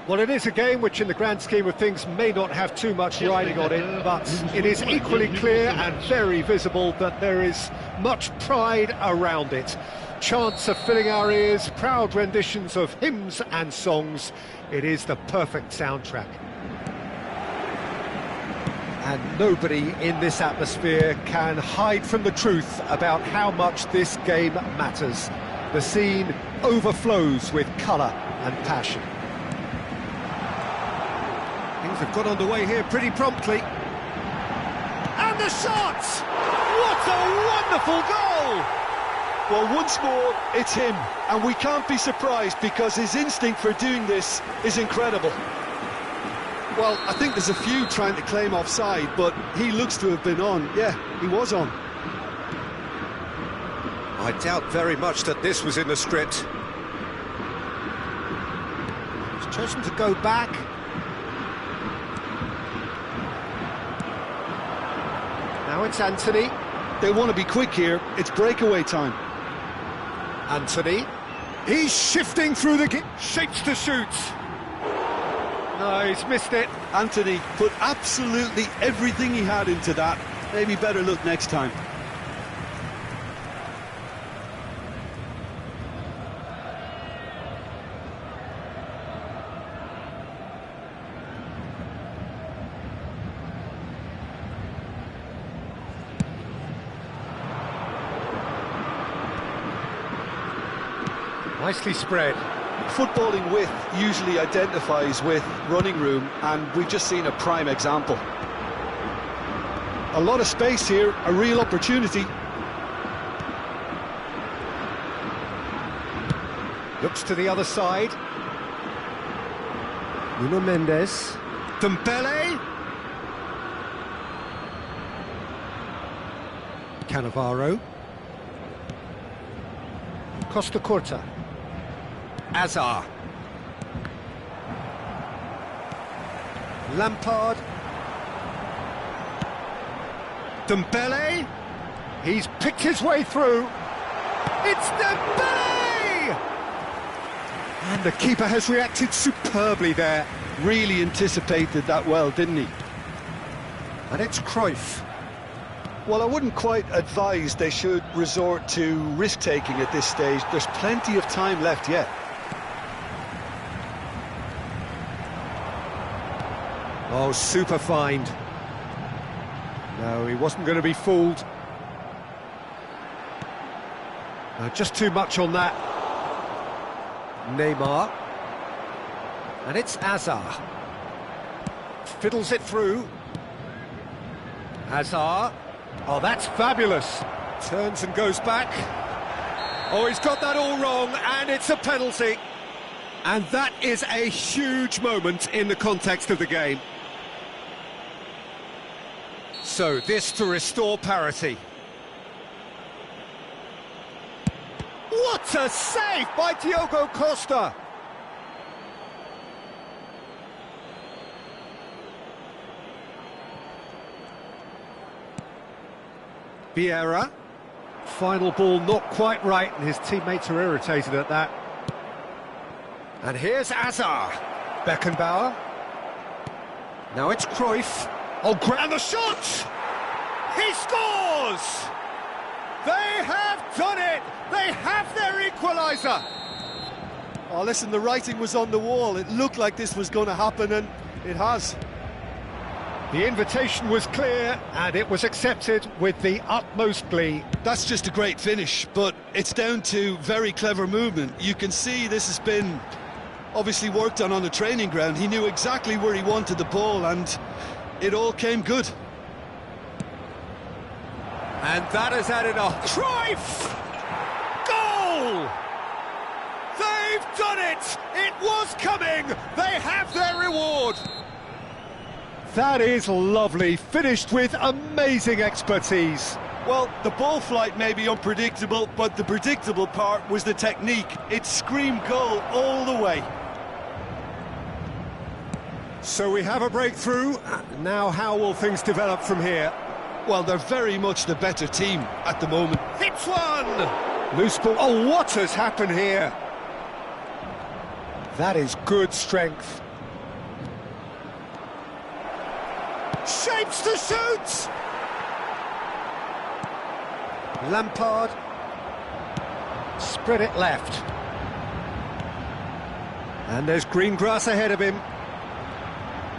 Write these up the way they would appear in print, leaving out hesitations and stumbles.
Well, it is a game which, in the grand scheme of things, may not have too much riding on it, but it is equally clear and very visible that there is much pride around it. Chants are filling our ears, proud renditions of hymns and songs. It is the perfect soundtrack. And nobody in this atmosphere can hide from the truth about how much this game matters. The scene overflows with colour and passion. Things have got underway here pretty promptly. And the shot! What a wonderful goal! Well, once more, it's him, and we can't be surprised because his instinct for doing this is incredible. Well, I think there's a few trying to claim offside, but he looks to have been on. Yeah, he was on. I doubt very much that this was in the script. He's chosen to go back. Now it's Anthony. They want to be quick here. It's breakaway time. Anthony. He's shifting through the... shapes to shoot. No, he's missed it. Anthony put absolutely everything he had into that. Maybe better look next time. Nicely spread. Footballing width usually identifies with running room, and we've just seen a prime example. A lot of space here, a real opportunity. Looks to the other side. Nuno Mendes. Dembele. Cannavaro. Costa Curta. Azar. Lampard. Dembele. He's picked his way through. It's Dembele! And the keeper has reacted superbly there. Really anticipated that well, didn't he? And it's Cruyff. Well, I wouldn't quite advise they should resort to risk-taking at this stage. There's plenty of time left yet. Oh, super find. No, he wasn't going to be fooled. Just too much on that. Neymar. And it's Azar. Fiddles it through. Azar. Oh, that's fabulous. Turns and goes back. Oh, he's got that all wrong, and it's a penalty. And that is a huge moment in the context of the game. So, this to restore parity. What a save by Diogo Costa! Vieira. Final ball not quite right, and his teammates are irritated at that. And here's Azar. Beckenbauer. Now it's Cruyff. Oh, and the shot! He scores! They have done it! They have their equaliser! Oh, listen, the writing was on the wall. It looked like this was going to happen, and it has. The invitation was clear, and it was accepted with the utmost glee. That's just a great finish, but it's down to very clever movement. You can see this has been obviously worked on the training ground. He knew exactly where he wanted the ball, and it all came good. And that has added a... Cruyff! Goal! They've done it! It was coming! They have their reward! That is lovely, finished with amazing expertise. Well, the ball flight may be unpredictable, but the predictable part was the technique. It screamed goal all the way. So we have a breakthrough. Now how will things develop from here? Well, they're very much the better team at the moment. Hits one! Loose ball. Oh, what has happened here? That is good strength. Shapes to shoot! Lampard. Spread it left. And there's green grass ahead of him.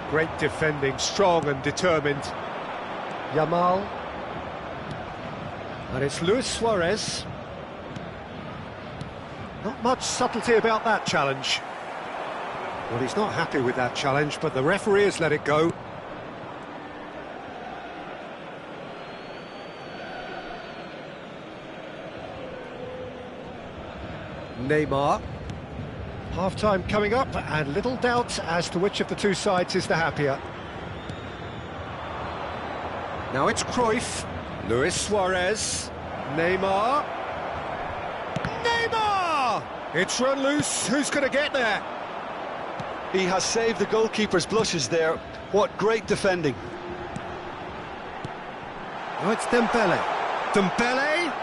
Great defending, strong and determined. Yamal. And it's Luis Suarez. Not much subtlety about that challenge. Well, he's not happy with that challenge, but the referee has let it go. Neymar. Half-time coming up, and little doubt as to which of the two sides is the happier. Now it's Cruyff, Luis Suarez, Neymar. Neymar! It's run loose, who's going to get there? He has saved the goalkeeper's blushes there. What great defending. Oh, it's Dembele. Dembele!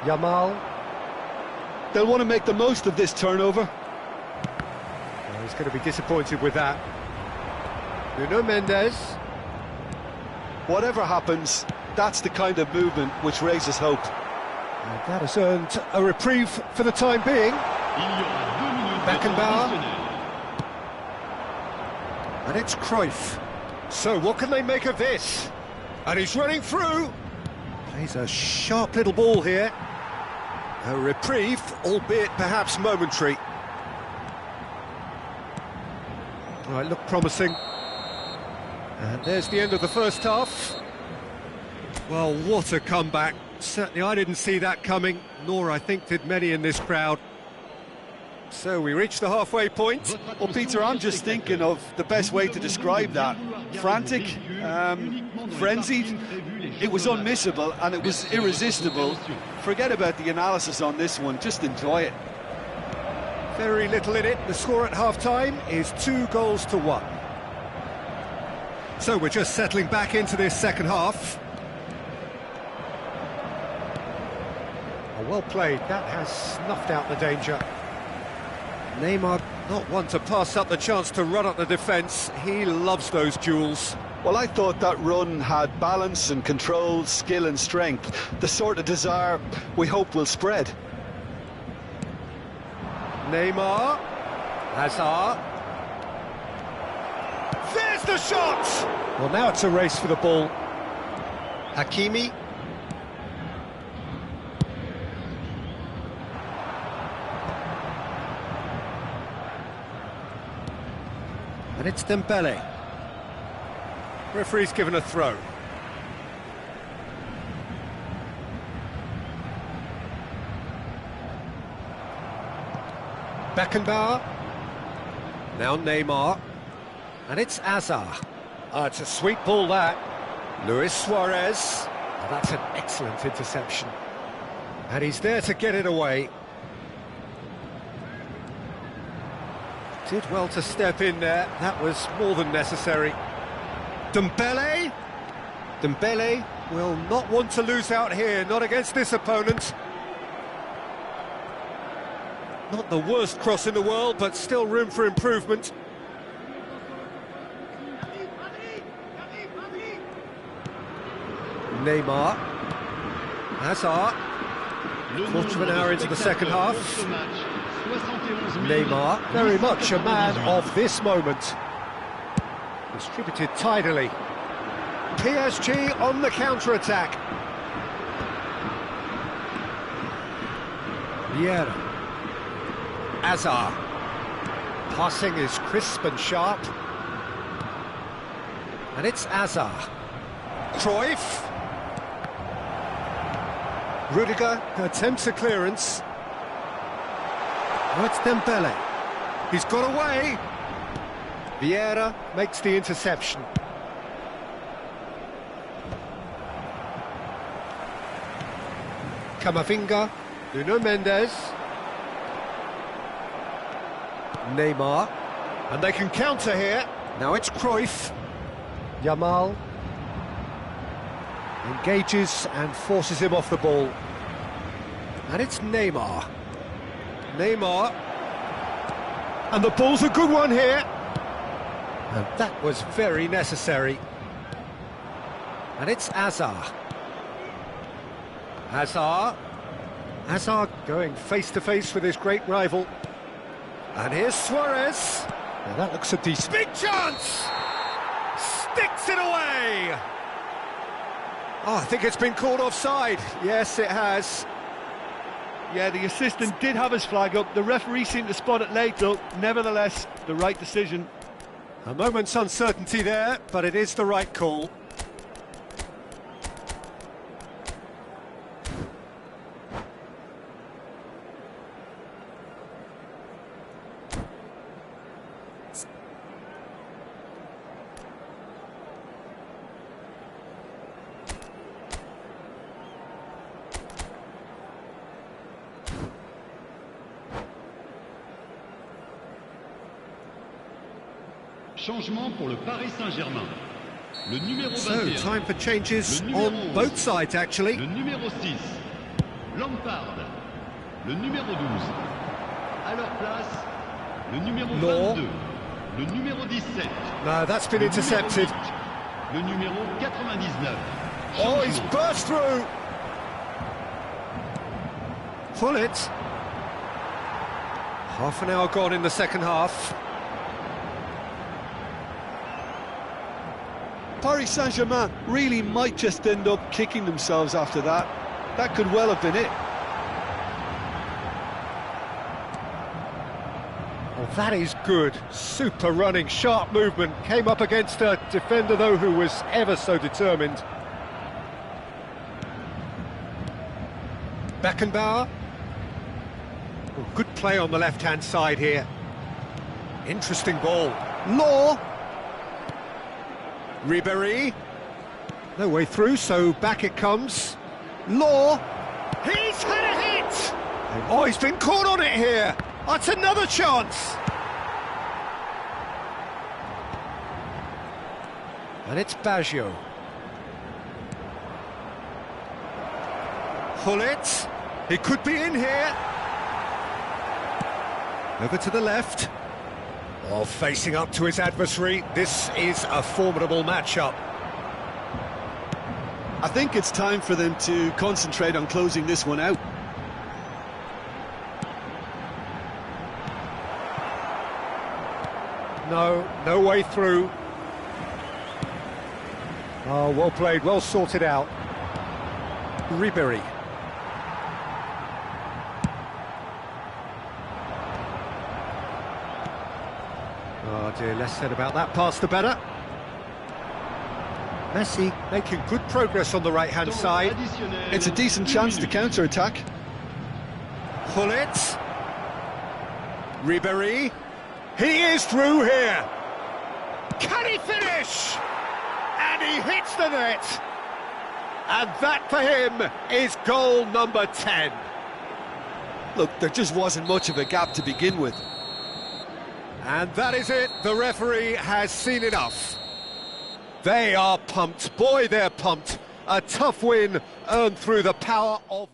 Yamal. They'll want to make the most of this turnover. Well, he's going to be disappointed with that. Nuno Mendes. Whatever happens, that's the kind of movement which raises hope. And that has earned a reprieve for the time being. Beckenbauer. And it's Cruyff. So what can they make of this? And he's running through. Plays a sharp little ball here. A reprieve, albeit perhaps momentary. All right, look promising. And there's the end of the first half. Well, what a comeback. Certainly I didn't see that coming, nor I think did many in this crowd. So we reached the halfway point. Well, Peter, I'm just thinking of the best way to describe that. Frantic, frenzied. It was unmissable and it was irresistible. Forget about the analysis on this one, just enjoy it. Very little in it. The score at half-time is 2-1. So we're just settling back into this second half. Oh, well played. That has snuffed out the danger. Neymar, not one to pass up the chance to run up the defence. He loves those duels. Well, I thought that run had balance and control, skill and strength. The sort of desire we hope will spread. Neymar. Hazard. There's the shot! Well, now it's a race for the ball. Hakimi. And it's Dembele. Referee's given a throw. Beckenbauer. Now Neymar. And it's Hazard. Oh, it's a sweet ball, that. Luis Suarez. Oh, that's an excellent interception. And he's there to get it away. Did well to step in there. That was more than necessary. Dembele. Dembele will not want to lose out here, not against this opponent. Not the worst cross in the world, but still room for improvement. Neymar. Hazard. Quarter of an hour into the second half. Neymar, very much a man of this moment. Distributed tidily. PSG on the counter-attack. Vieira. Hazard. Passing is crisp and sharp. And it's Hazard. Cruyff. Rudiger attempts a clearance. Oh, it's Dembele. He's got away. Vieira makes the interception. Camavinga. Nuno Mendes. Neymar. And they can counter here. Now it's Cruyff. Yamal. Engages and forces him off the ball. And it's Neymar. Neymar. And the ball's a good one here. And that was very necessary. And it's Hazard. Hazard going face-to-face with his great rival. And here's Suarez. Now that looks a decent... Big chance! Sticks it away! Oh, I think it's been called offside. Yes, it has. Yeah, the assistant did have his flag up. The referee seemed to spot it late, though. Nevertheless, the right decision. A moment's uncertainty there, but it is the right call. Changement pour le Paris Saint-Germain. Le numéro 21. So, time for changes on both sides, actually. Le numéro 6, Lampard. Le numéro 12. À leur place, le numéro 22. Le numéro 17. No, that's been intercepted. Le numéro 99. Oh, he's burst through. Pull it. Half an hour gone in the second half. Paris Saint-Germain really might just end up kicking themselves after that. That could well have been it. Oh, that is good. Super running, sharp movement. Came up against a defender, though, who was ever so determined. Beckenbauer. Oh, good play on the left-hand side here. Interesting ball. Law. Ribéry. No way through, so back it comes. Law. He's had a hit! Oh, he's been caught on it here. That's another chance. And it's Baggio. Hullet. He could be in here. Over to the left. Oh, facing up to his adversary. This is a formidable matchup. I think it's time for them to concentrate on closing this one out. No way through. Oh, well played, well sorted out. Ribéry. Oh dear, less said about that pass the better. Messi making good progress on the right-hand side. It's a decent chance to counter-attack. Hullet. Ribéry. He is through here. Can he finish? And he hits the net. And that for him is goal number 10. Look, there just wasn't much of a gap to begin with. And that is it. The referee has seen enough. They are pumped. Boy, they're pumped. A tough win earned through the power of...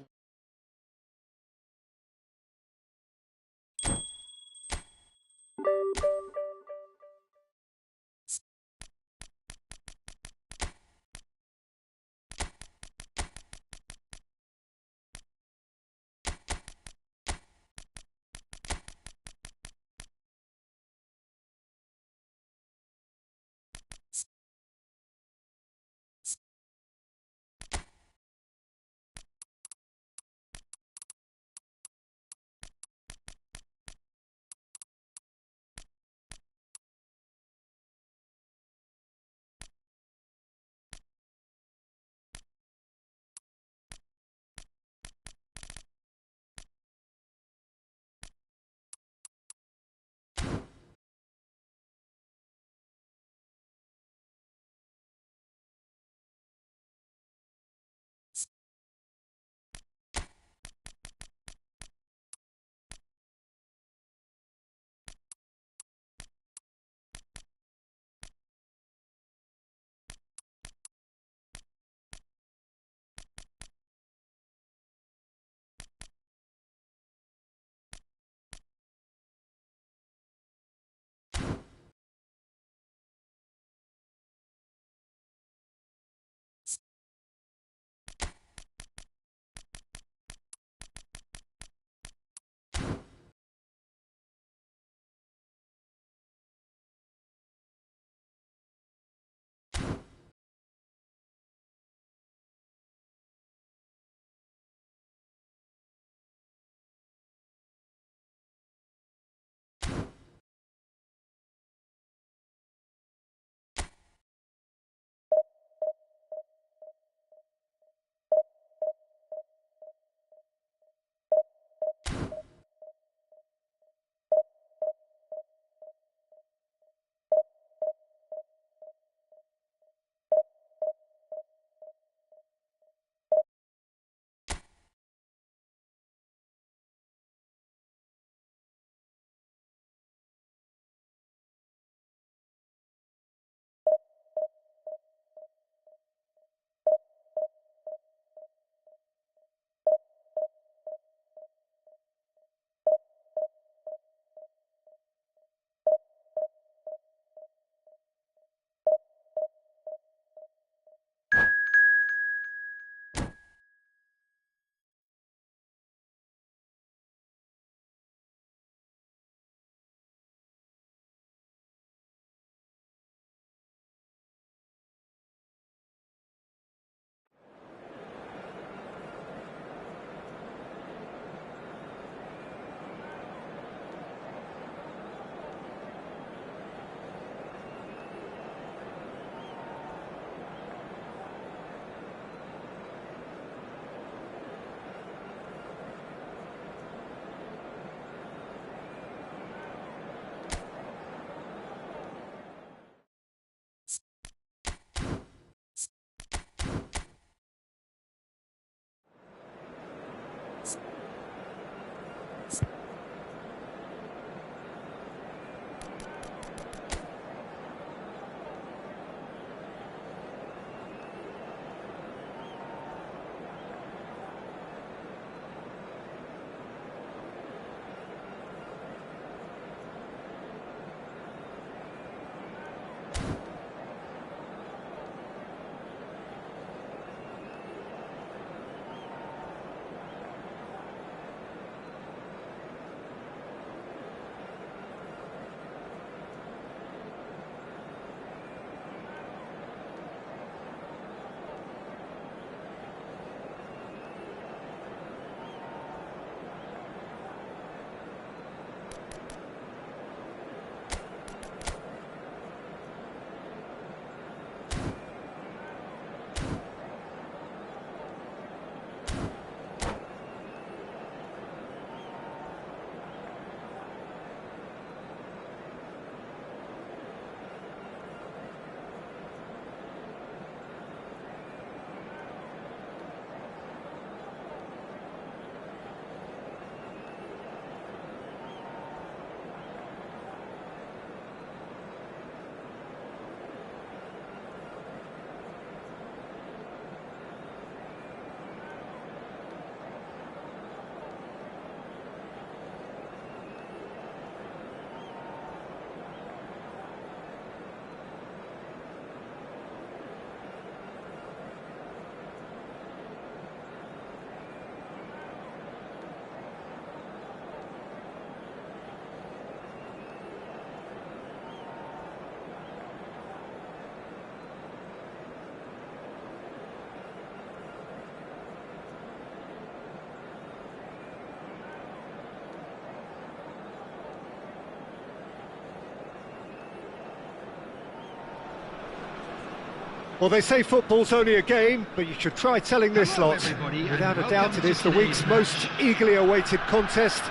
Well, they say football's only a game, but you should try telling this Hello, lot. everybody, Without and a doubt, welcome it is to the today's week's match. most eagerly awaited contest.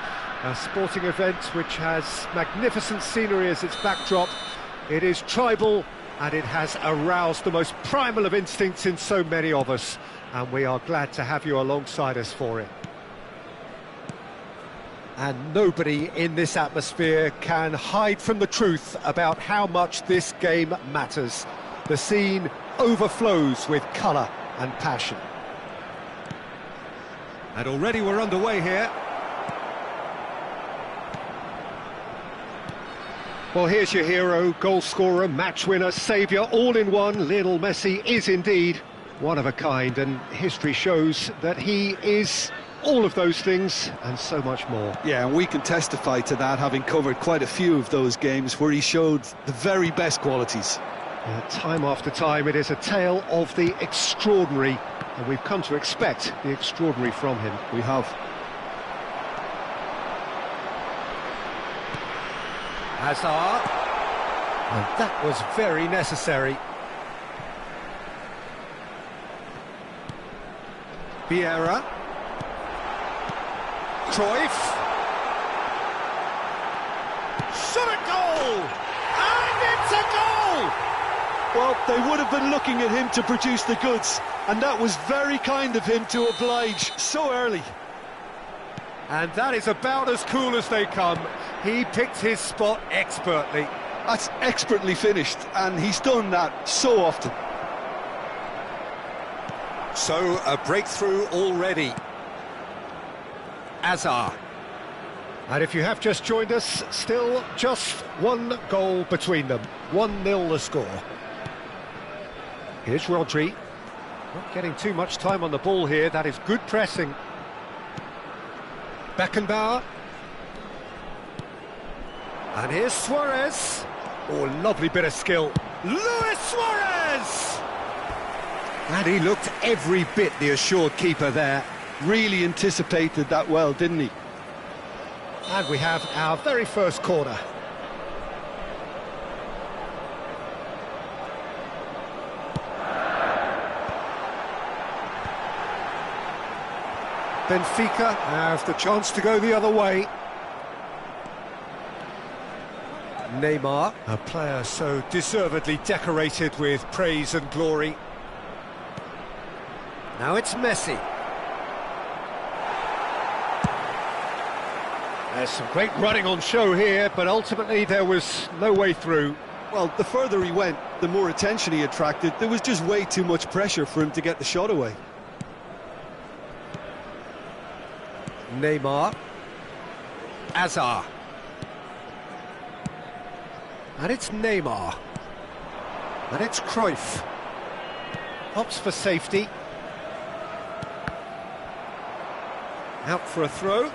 A sporting event which has magnificent scenery as its backdrop. It is tribal, and it has aroused the most primal of instincts in so many of us. And we are glad to have you alongside us for it. And nobody in this atmosphere can hide from the truth about how much this game matters. The scene overflows with colour and passion. And already we're underway here. Well, here's your hero, goal scorer, match winner, saviour, all in one. Lionel Messi is indeed one of a kind, and history shows that he is all of those things and so much more. Yeah, and we can testify to that, having covered quite a few of those games where he showed the very best qualities. Time after time, it is a tale of the extraordinary, and we've come to expect the extraordinary from him. We have. Hazard, and that was very necessary. Vieira, Cruyff, shot a goal, and it's a goal! Well, they would have been looking at him to produce the goods, and that was very kind of him to oblige so early. And that is about as cool as they come. He picked his spot expertly. That's expertly finished, and he's done that so often. So, a breakthrough already. Hazard. And if you have just joined us, still just one goal between them. 1-0 the score. Here's Rodri. Not getting too much time on the ball here. That is good pressing. Beckenbauer. And here's Suarez. Oh, lovely bit of skill. Luis Suarez! And he looked every bit the assured keeper there. Really anticipated that well, didn't he? And we have our very first corner. Benfica have the chance to go the other way. Neymar, a player so deservedly decorated with praise and glory. Now it's Messi. There's some great running on show here, but ultimately there was no way through. Well, the further he went, the more attention he attracted. There was just way too much pressure for him to get the shot away. Neymar. Hazard. And it's Neymar. And it's Cruyff. Opts for safety. Out for a throw.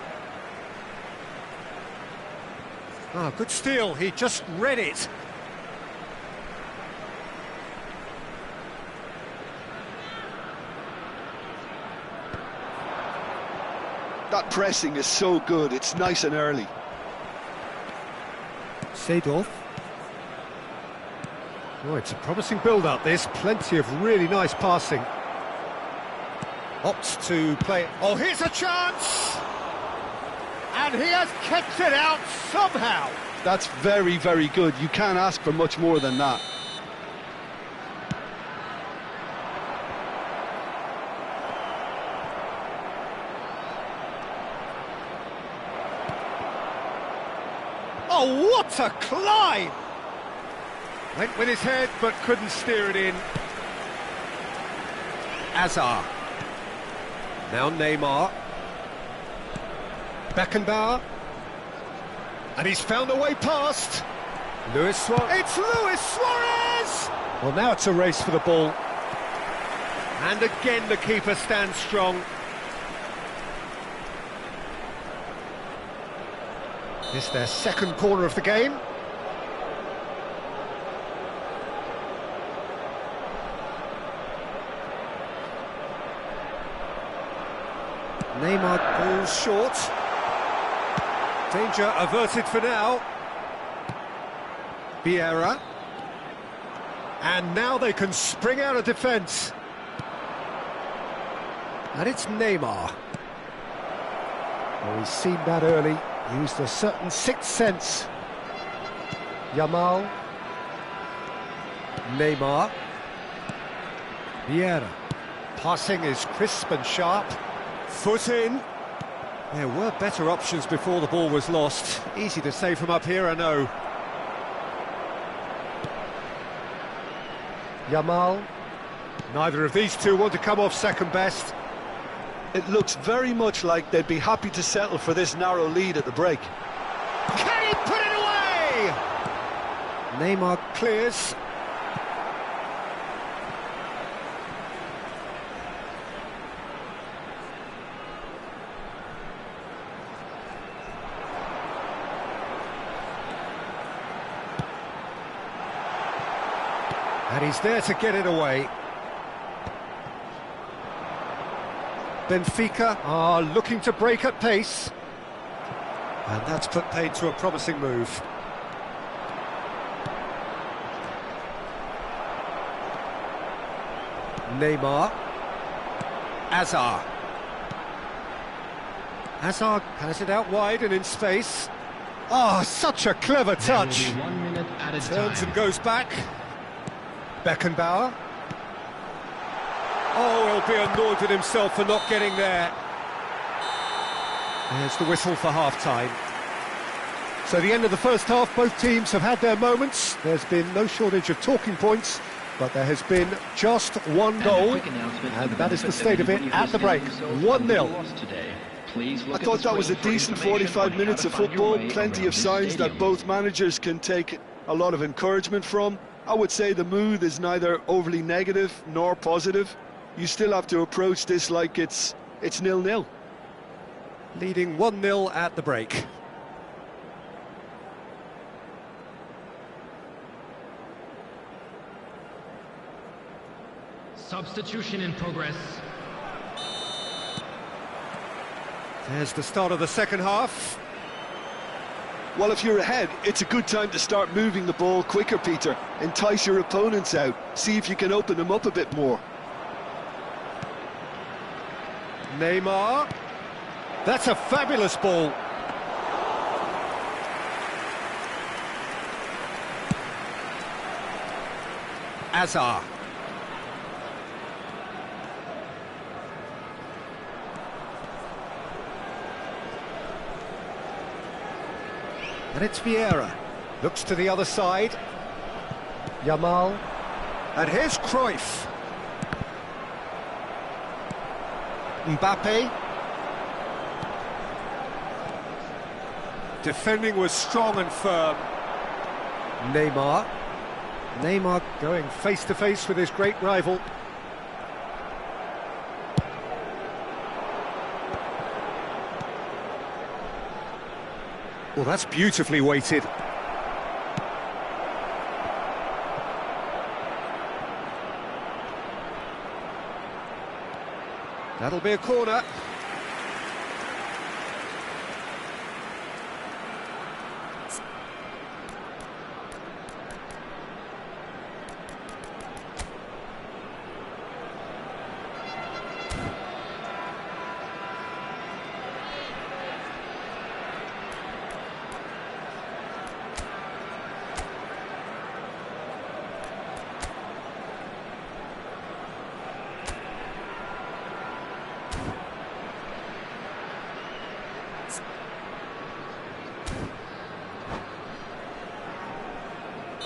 Ah, good steal, he just read it. That pressing is so good, it's nice and early. Seedorf. Oh, it's a promising build-up, this. Plenty of really nice passing. Opts to play. Oh, here's a chance! And he has kept it out somehow. That's very, very good. You can't ask for much more than that. Oh, what a climb! Went with his head, but couldn't steer it in. Hazard. Now Neymar. Beckenbauer. And he's found a way past. Luis Suarez. It's Luis Suarez! Well, now it's a race for the ball. And again the keeper stands strong. This their second corner of the game. Neymar pulls short. Danger averted for now. Vieira. And now they can spring out of defence. And it's Neymar. Oh, he's seen that early, used a certain sixth sense. Yamal. Neymar. Vieira. Passing is crisp and sharp. Foot in. There were better options before the ball was lost. Easy to say from up here, I know. Yamal. Neither of these two want to come off second best. It looks very much like they'd be happy to settle for this narrow lead at the break. Can he put it away? Neymar clears. And he's there to get it away. Benfica are looking to break at pace. And that's put paid to a promising move. Neymar. Hazard. Hazard has it out wide and in space. Oh, such a clever touch. 1 minute at a Turns time. and goes back. Beckenbauer. Oh, he'll be annoyed with himself for not getting there. There's the whistle for half-time. So the end of the first half, both teams have had their moments. There's been no shortage of talking points, but there has been just one goal, and that is the state of it at the break. 1-0. I thought that was a decent 45 minutes of football, plenty of signs that both managers can take a lot of encouragement from. I would say the mood is neither overly negative nor positive. You still have to approach this like it's 0-0. Leading 1-0 at the break. Substitution in progress. There's the start of the second half. Well, if you're ahead, it's a good time to start moving the ball quicker, Peter. Entice your opponents out. See if you can open them up a bit more. Neymar. That's a fabulous ball. Hazard. And it's Vieira. Looks to the other side. Yamal. And here's Cruyff. Mbappe. Defending was strong and firm. Neymar. Neymar going face-to-face with his great rival. Well, that's beautifully weighted. That'll be a corner.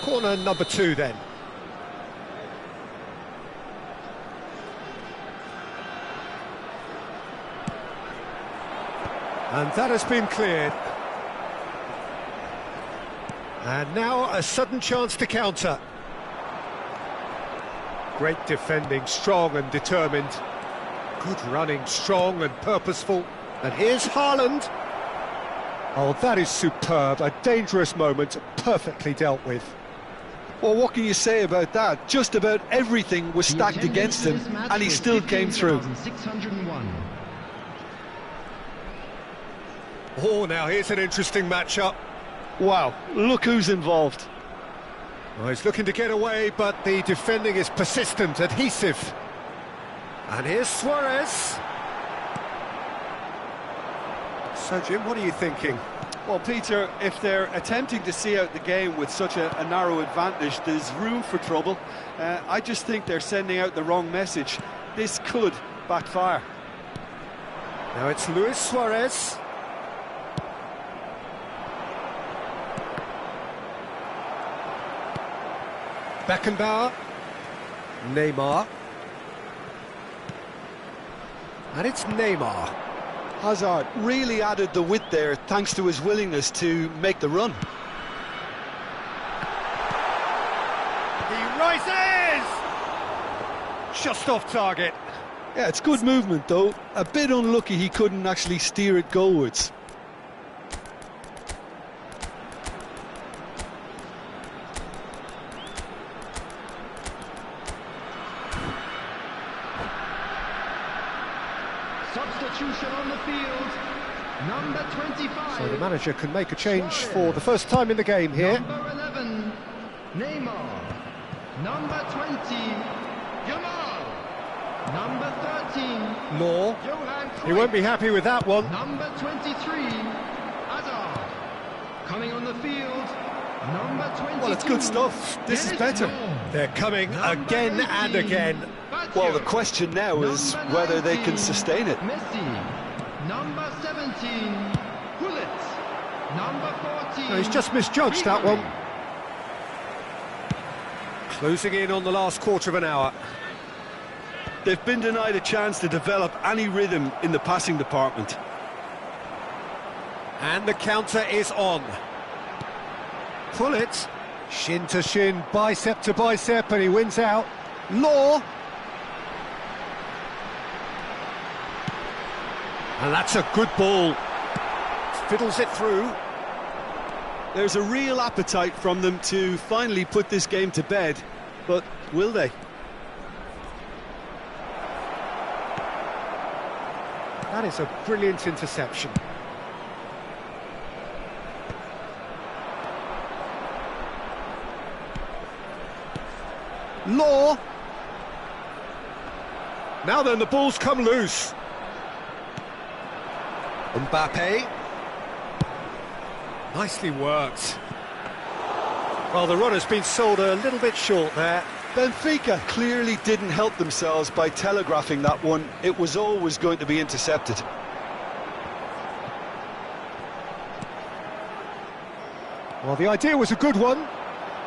Corner number 2 then. And that has been cleared. And now a sudden chance to counter. Great defending, strong and determined. Good running, strong and purposeful. And here's Haaland. Oh, that is superb. A dangerous moment, perfectly dealt with. Well, what can you say about that? Just about everything was stacked against him, and he still came through. 601. Oh, now here's an interesting matchup. Wow, look who's involved. Well, he's looking to get away, but the defending is persistent, adhesive. And here's Suarez. So, Jim, what are you thinking? Well, Peter, if they're attempting to see out the game with such a narrow advantage, there's room for trouble. I just think they're sending out the wrong message. This could backfire. Now it's Luis Suarez. Beckenbauer. Neymar. And it's Neymar. Hazard really added the width there thanks to his willingness to make the run. He rises! Just off target. Yeah, it's good movement though. A bit unlucky he couldn't actually steer it goalwards. Substitution on the field, number 25. So the manager can make a change for the first time in the game here. Number 11, Neymar. Number 20, Yamal. Number 13, Law. Johan Cruyff. He won't be happy with that one. Number 23, Hazard. Coming on the field, number 22. Well, it's good stuff. This is better. They're coming Number again and 18, again. Baggio. Well, the question now is Number whether they 19, can sustain it. Messi. Number 17, Gullit. Number 14. No, he's just misjudged that one. Ribery. Closing in on the last quarter of an hour. They've been denied a chance to develop any rhythm in the passing department. And the counter is on. Pull it. Shin to shin, bicep to bicep, and he wins out. Law. And that's a good ball. Fiddles it through. There's a real appetite from them to finally put this game to bed, but will they? That is a brilliant interception. Law. Now then, the ball's come loose. Mbappe. Nicely worked. Well, the run has been sold a little bit short there. Benfica clearly didn't help themselves by telegraphing that one. It was always going to be intercepted. Well, the idea was a good one.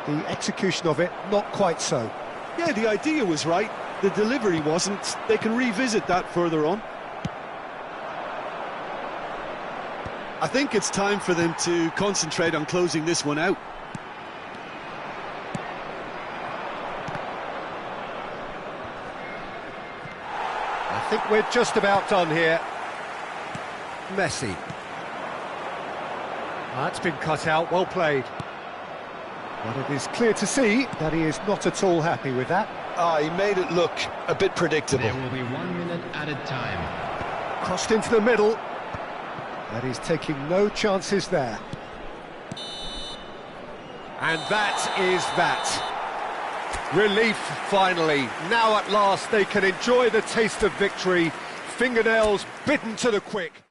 The execution of it, not quite so. Yeah, the idea was right. The delivery wasn't. They can revisit that further on. I think it's time for them to concentrate on closing this one out. I think we're just about done here. Messi. That's been cut out, well played. But it is clear to see that he is not at all happy with that. He made it look a bit predictable. There will be 1 minute added time. Crossed into the middle. But he's taking no chances there. And that is that. Relief, finally. Now at last they can enjoy the taste of victory. Fingernails bitten to the quick.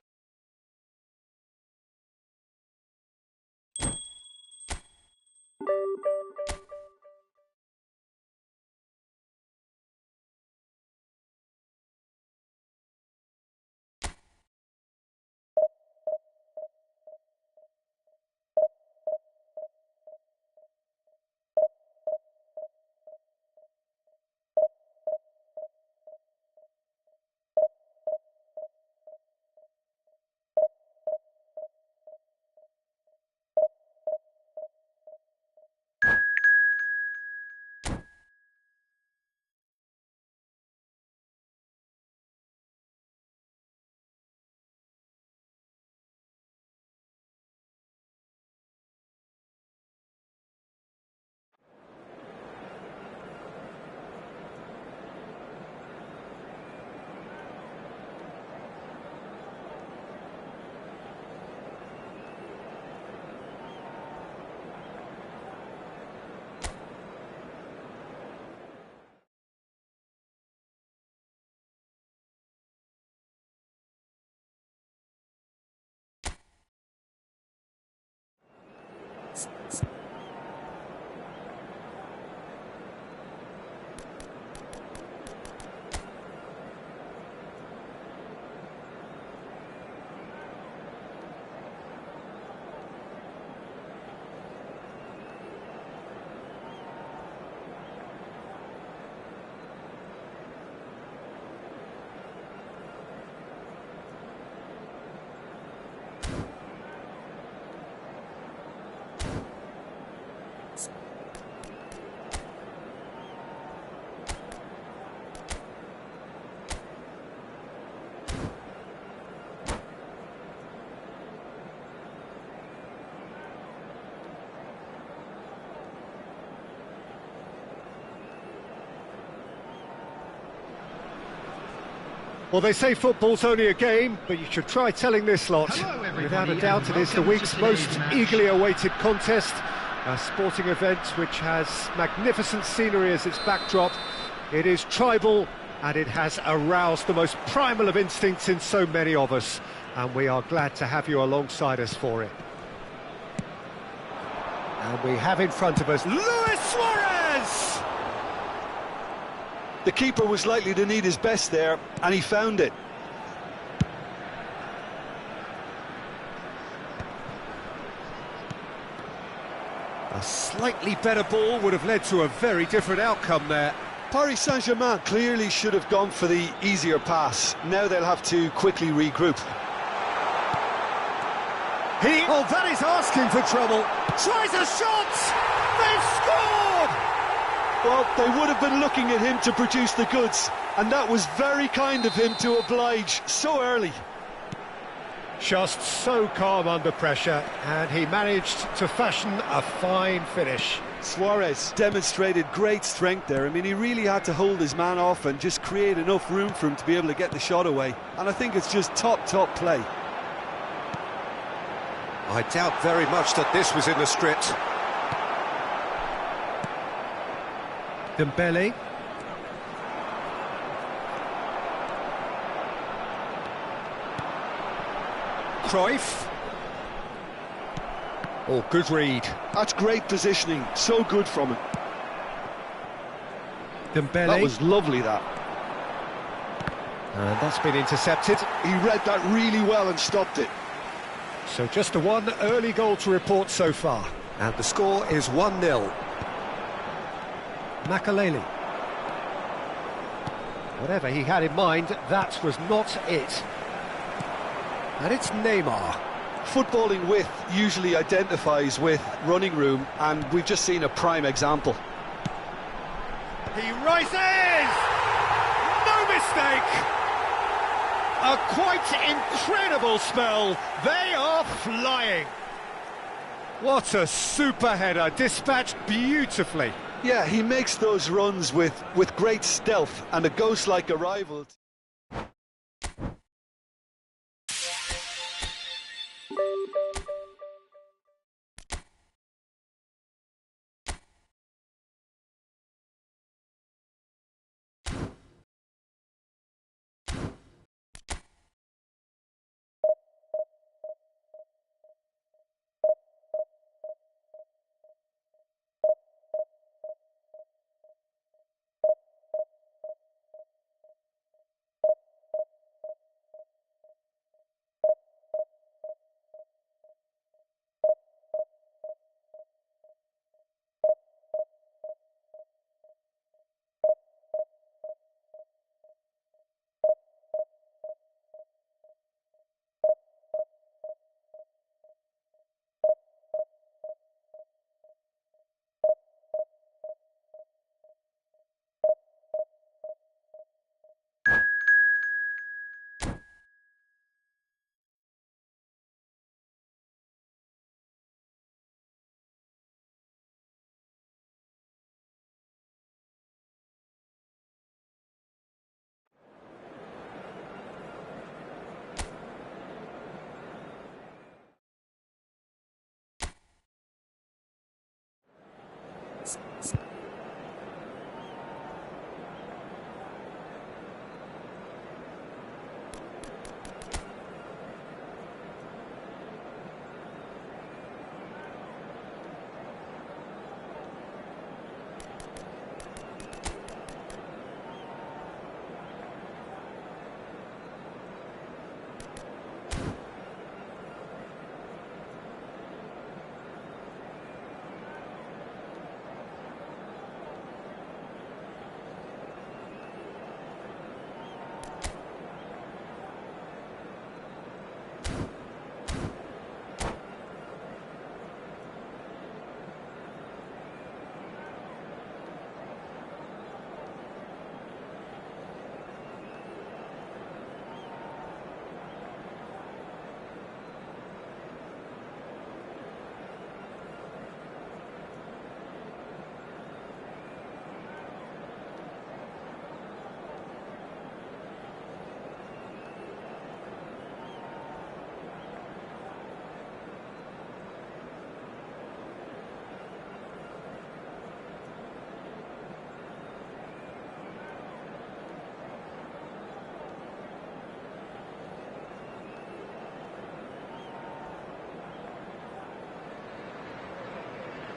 Well, they say football's only a game, but you should try telling this lot. Hello, everybody, Without a doubt, and it is the welcome week's to most today's match. eagerly awaited contest. A sporting event which has magnificent scenery as its backdrop. It is tribal, and it has aroused the most primal of instincts in so many of us. And we are glad to have you alongside us for it. And we have in front of us Luis Suarez! The keeper was likely to need his best there, and he found it. A slightly better ball would have led to a very different outcome there. Paris Saint-Germain clearly should have gone for the easier pass. Now they'll have to quickly regroup. Oh, that is asking for trouble. Tries a shot! They've scored! Well, they would have been looking at him to produce the goods, and that was very kind of him to oblige so early. Just so calm under pressure, and he managed to fashion a fine finish. Suarez demonstrated great strength there. I mean, he really had to hold his man off and just create enough room for him to be able to get the shot away. And I think it's just top play. I doubt very much that this was in the script. Dembele. Cruyff. Oh, good read. That's great positioning, so good from him. Dembele. That was lovely, that. And that's been intercepted. He read that really well and stopped it. So just the one early goal to report so far. And the score is 1-0. Makaleli. Whatever he had in mind, that was not it. And it's Neymar. Footballing width usually identifies with running room, and we've just seen a prime example. He rises! No mistake! A quite incredible spell. They are flying. What a super header, dispatched beautifully. Yeah, he makes those runs with great stealth and a ghost-like arrival.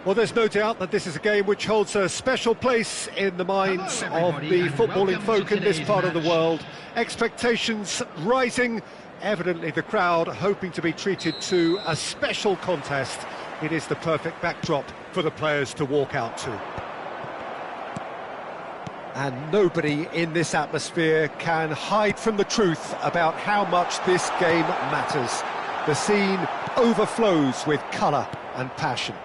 Well, there's no doubt that this is a game which holds a special place in the minds of the footballing folk in this part of the world. Expectations rising, evidently the crowd hoping to be treated to a special contest. It is the perfect backdrop for the players to walk out to. And nobody in this atmosphere can hide from the truth about how much this game matters. The scene overflows with colour and passion.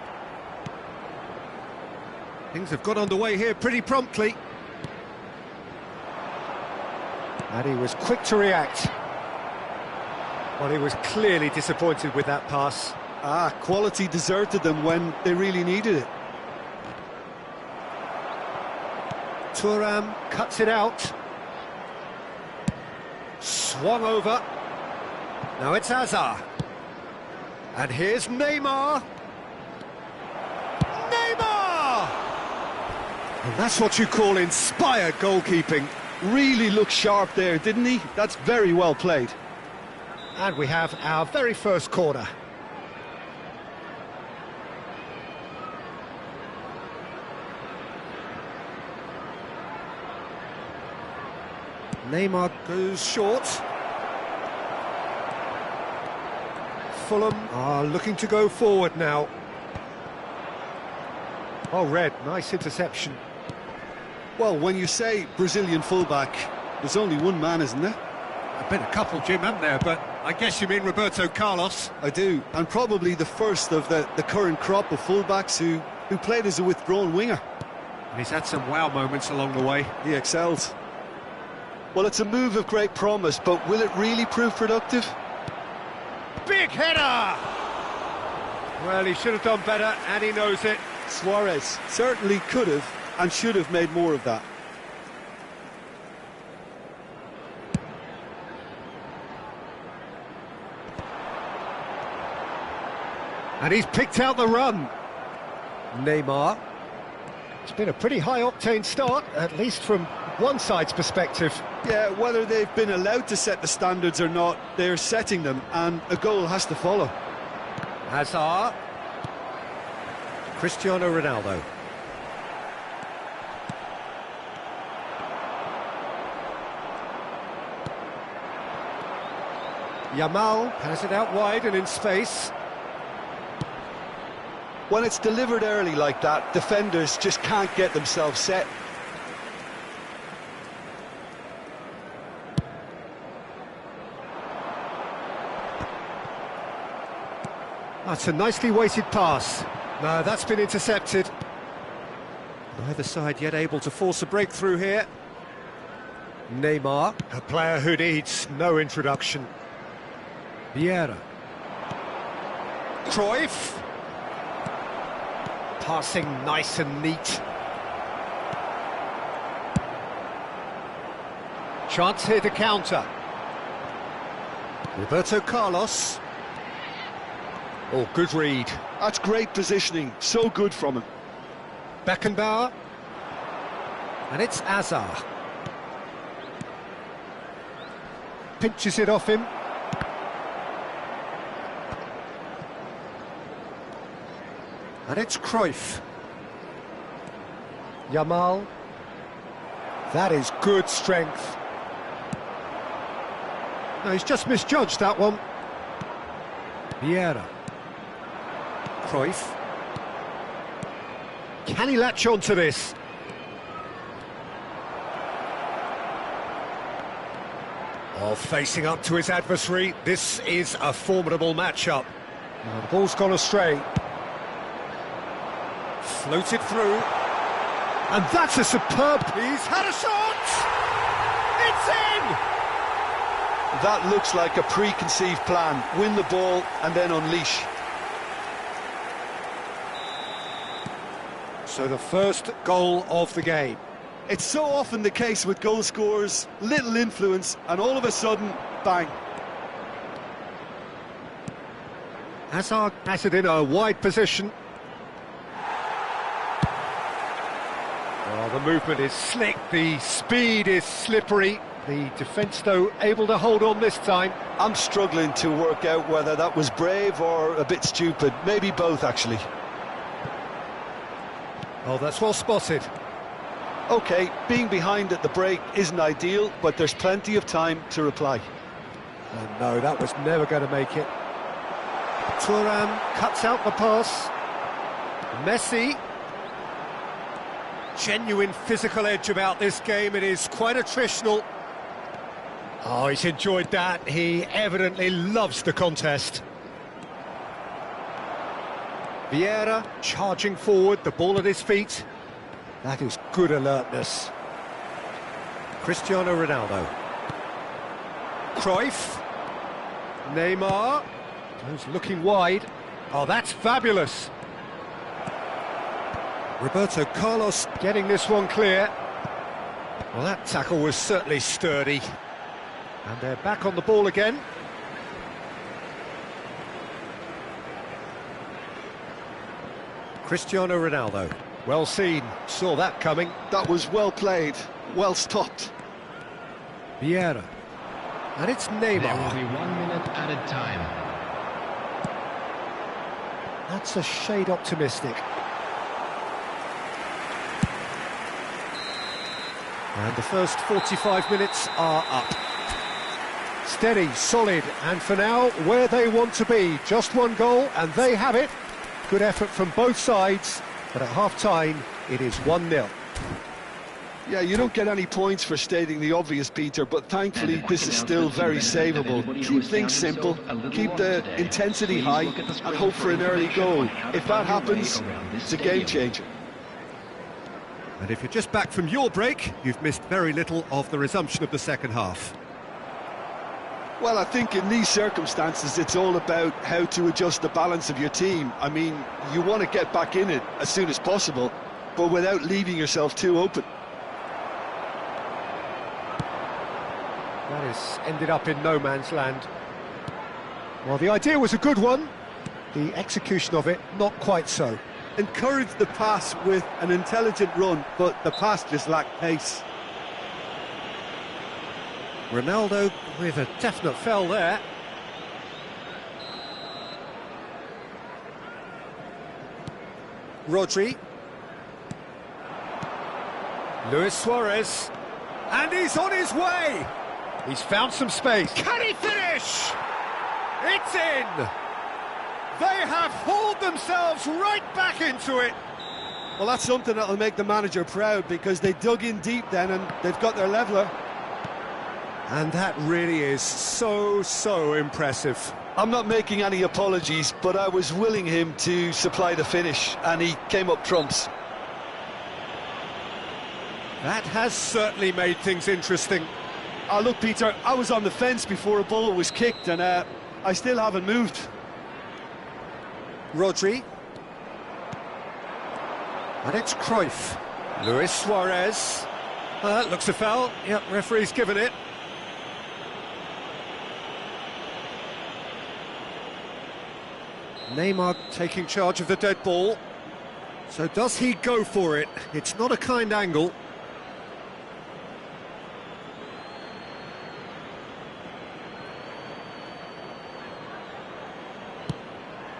Things have got underway here pretty promptly. And he was quick to react. Well, he was clearly disappointed with that pass. Quality deserted them when they really needed it. Thuram cuts it out. Swung over. Now it's Hazard. And here's Neymar. And that's what you call inspired goalkeeping. Really looked sharp there, didn't he? That's very well played. And we have our very first corner. Neymar goes short. Fulham are looking to go forward now. Oh, Red, nice interception. Well, when you say Brazilian fullback, there's only one man, isn't there? I've been a couple, Jim, haven't there? But I guess you mean Roberto Carlos. I do, and probably the first of the current crop of fullbacks who played as a withdrawn winger. And he's had some wow moments along the way. He excels. Well, it's a move of great promise, but will it really prove productive? Big header! Well, he should have done better, and he knows it. Suarez certainly could have and should have made more of that. And he's picked out the run. Neymar. It's been a pretty high-octane start, at least from one side's perspective. Yeah, whether they've been allowed to set the standards or not, they're setting them, and a goal has to follow. Hazard. Cristiano Ronaldo. Yamal has it out wide and in space. When it's delivered early like that, defenders just can't get themselves set. That's a nicely weighted pass. No, that's been intercepted. Neither side yet able to force a breakthrough here. Neymar, a player who needs no introduction. Vieira. Cruyff. Passing nice and neat. Chance here to counter. Roberto Carlos. Oh, good read. That's great positioning, so good from him. Beckenbauer. And it's Hazard. Pinches it off him. And it's Cruyff. Yamal. That is good strength. No, he's just misjudged that one. Vieira. Cruyff. Can he latch on to this? Oh, facing up to his adversary, this is a formidable matchup. Now, the ball's gone astray. Floated through. And that's a superb... He's had a shot! It's in! That looks like a preconceived plan. Win the ball and then unleash. So the first goal of the game. It's so often the case with goal scorers, little influence, and all of a sudden, bang. Hazard has it in a wide position. Oh, the movement is slick, the speed is slippery. The defence, though, able to hold on this time. I'm struggling to work out whether that was brave or a bit stupid. Maybe both, actually. Oh, that's well spotted. OK, being behind at the break isn't ideal, but there's plenty of time to reply. And no, that was never going to make it. Thuram cuts out the pass. Messi. Genuine physical edge about this game. It is quite attritional. Oh, he's enjoyed that. He evidently loves the contest. Vieira charging forward, the ball at his feet. That is good alertness. Cristiano Ronaldo. Cruyff. Neymar. Goes looking wide. Oh, that's fabulous. Roberto Carlos getting this one clear. Well, that tackle was certainly sturdy. And they're back on the ball again. Cristiano Ronaldo. Well seen. Saw that coming. That was well played, well stopped. Vieira. And it's Neymar. There will be 1 minute added time. That's a shade optimistic. And the first 45 minutes are up. Steady, solid, and for now, where they want to be. Just one goal, and they have it. Good effort from both sides, but at half-time, it is 1-0. Yeah, you don't get any points for stating the obvious, Peter, but thankfully this is still very savable. Keep things simple, keep the intensity high, and hope for an early goal. If that happens, it's a game-changer. And if you're just back from your break, you've missed very little of the resumption of the second half. Well, I think in these circumstances, it's all about how to adjust the balance of your team. I mean, you want to get back in it as soon as possible, but without leaving yourself too open. That has ended up in no man's land. Well, the idea was a good one. The execution of it, not quite so. Encouraged the pass with an intelligent run, but the pass just lacked pace. Ronaldo with a definite foul there. Rodri. Luis Suarez. And he's on his way! He's found some space. Can he finish? It's in! They have hauled themselves right back into it. Well, that's something that'll make the manager proud, because they dug in deep then and they've got their leveller. And that really is so impressive. I'm not making any apologies, but I was willing him to supply the finish, and he came up trumps. That has certainly made things interesting. Look, Peter, I was on the fence before a ball was kicked, and I still haven't moved. Rodri. And it's Cruyff. Luis Suarez. That looks a foul. Yep, referee's given it. Neymar taking charge of the dead ball. So does he go for it? It's not a kind angle.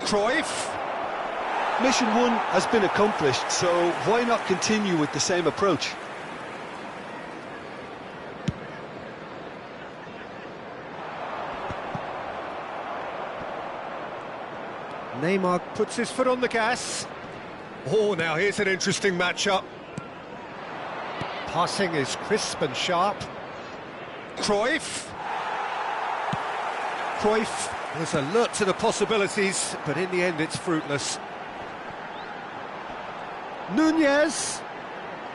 Cruyff. Mission 1 has been accomplished, so why not continue with the same approach? Neymar puts his foot on the gas. Oh, now here's an interesting matchup. Passing is crisp and sharp. Cruyff. Cruyff was alert to the possibilities, but in the end it's fruitless. Nunez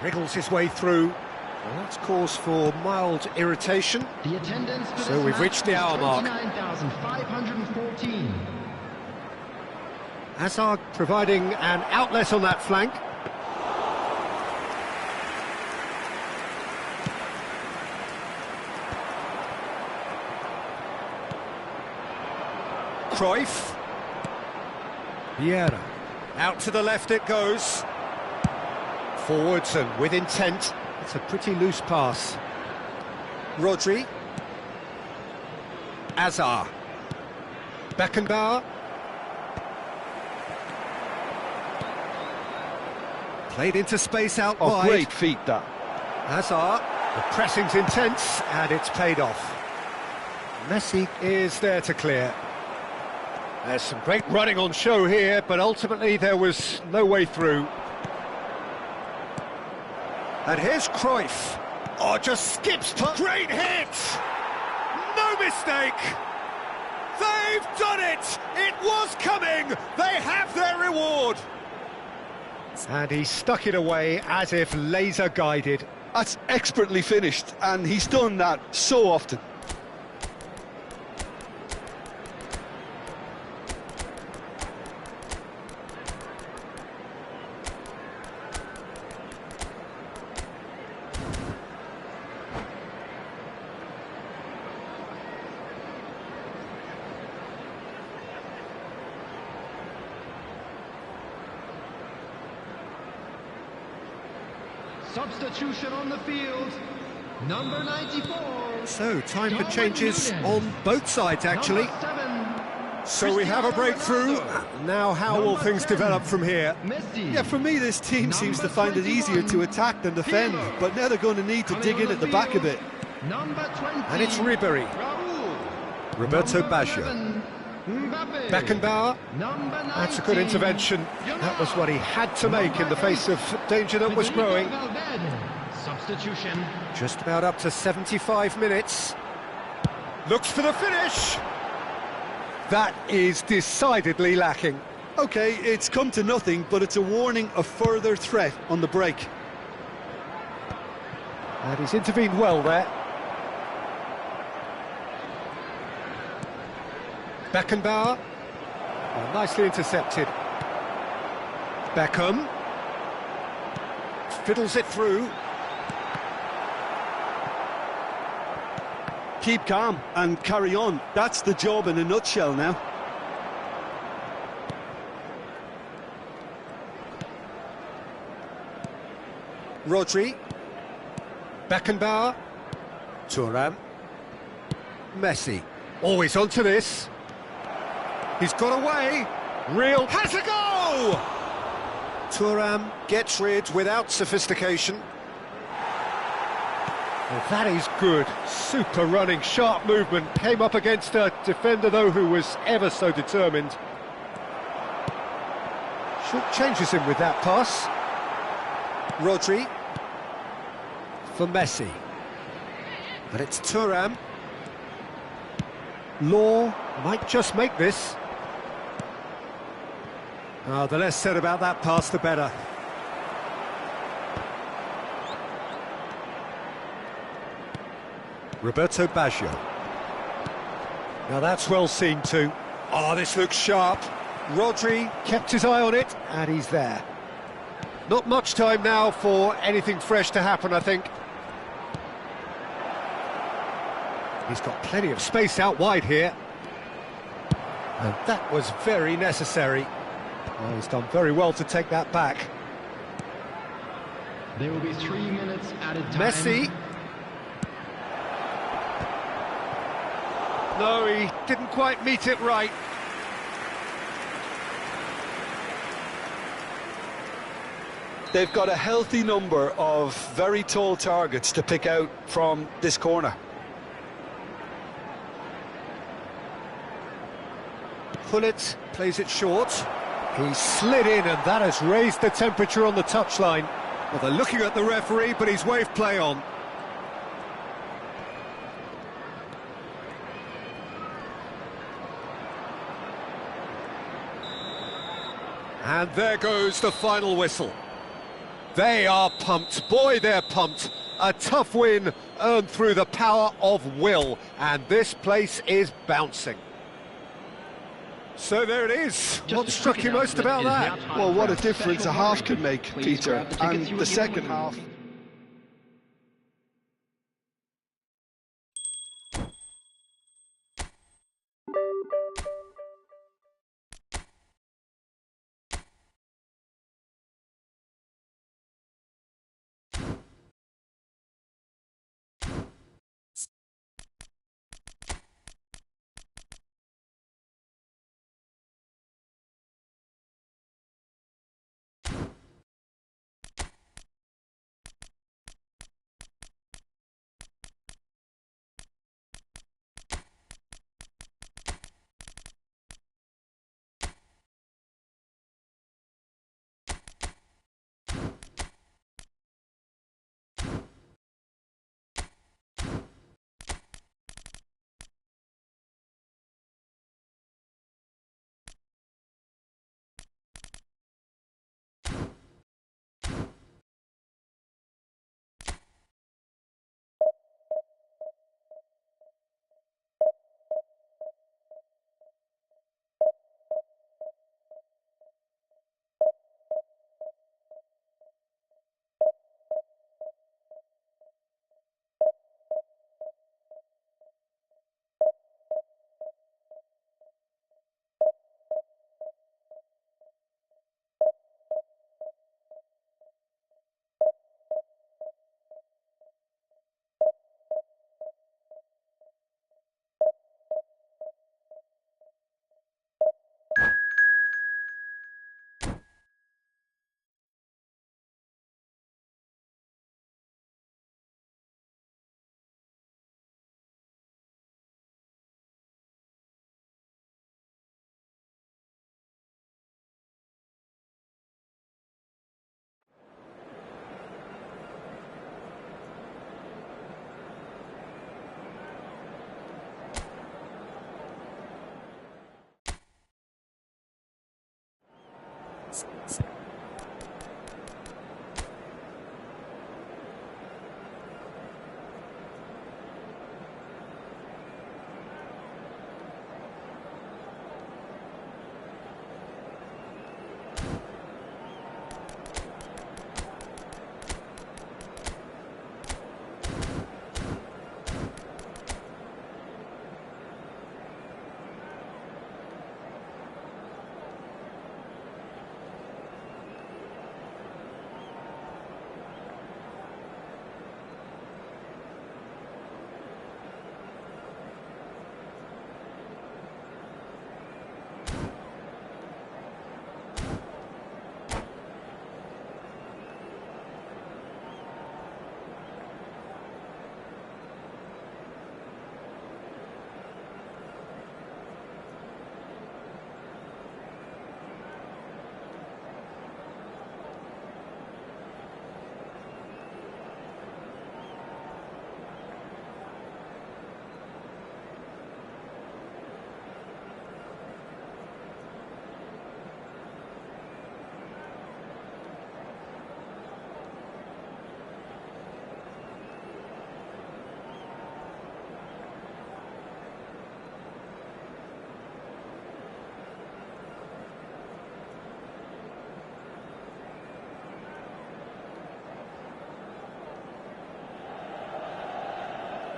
wriggles his way through. Well, that's cause for mild irritation. The attendance for So this we've match reached the is hour mark. 29,514. Hazard providing an outlet on that flank. Cruyff. Vieira. Out to the left it goes. Forwards and with intent. It's a pretty loose pass. Rodri. Hazard. Beckenbauer. Played into space out Oh, wide. great feat, that. Hazard, the pressing's intense, and it's paid off. Messi is there to clear. There's some great running on show here, but ultimately there was no way through. And here's Cruyff. Oh, just skips past. Great hit! No mistake! They've done it! It was coming! They have their reward! And he stuck it away as if laser-guided. That's expertly finished, and he's done that so often. Substitution on the field, number 94. So, time for changes on both sides, actually. Number 7, So we have a breakthrough. Now, how will things develop from here? Messi. Yeah, for me, this team seems to find it easier to attack than defend, but now they're going to need to dig in at the back a bit. Number 20. And it's Ribéry. Raul. Roberto Number Baggio. 11, Mbappe. Beckenbauer. Number 19. That's a good intervention. That was what he had to make in the face of danger that was growing. Substitution. Just about up to 75 minutes. Looks for the finish. That is decidedly lacking. Okay, it's come to nothing, but it's a warning of further threat on the break. And he's intervened well there. Beckenbauer. Oh, nicely intercepted. Beckham. Fiddles it through. Keep calm and carry on. That's the job in a nutshell now. Rodri. Beckenbauer. Thuram. Messi. Always onto this. He's got away. Real. Has a go! Thuram gets rid without sophistication. Well, that is good. Super running, sharp movement. Came up against a defender, though, who was ever so determined. Short changes him with that pass. Rodri. For Messi. And it's Thuram. Law might just make this. Oh, the less said about that pass, the better. Roberto Baggio. Now that's well seen too. Oh, this looks sharp. Rodri kept his eye on it, and he's there. Not much time now for anything fresh to happen, I think. He's got plenty of space out wide here. And that was very necessary. Oh, he's done very well to take that back. There will be 3 minutes added time. Messi. No, he didn't quite meet it right. They've got a healthy number of very tall targets to pick out from this corner. Pullet plays it short. He slid in, and that has raised the temperature on the touchline. Well, they're looking at the referee, but he's waved play on. And there goes the final whistle. They are pumped. Boy, they're pumped. A tough win earned through the power of will, and this place is bouncing. So there it is. What struck you most about that? Well, what a difference a half can make, Peter. And the second half.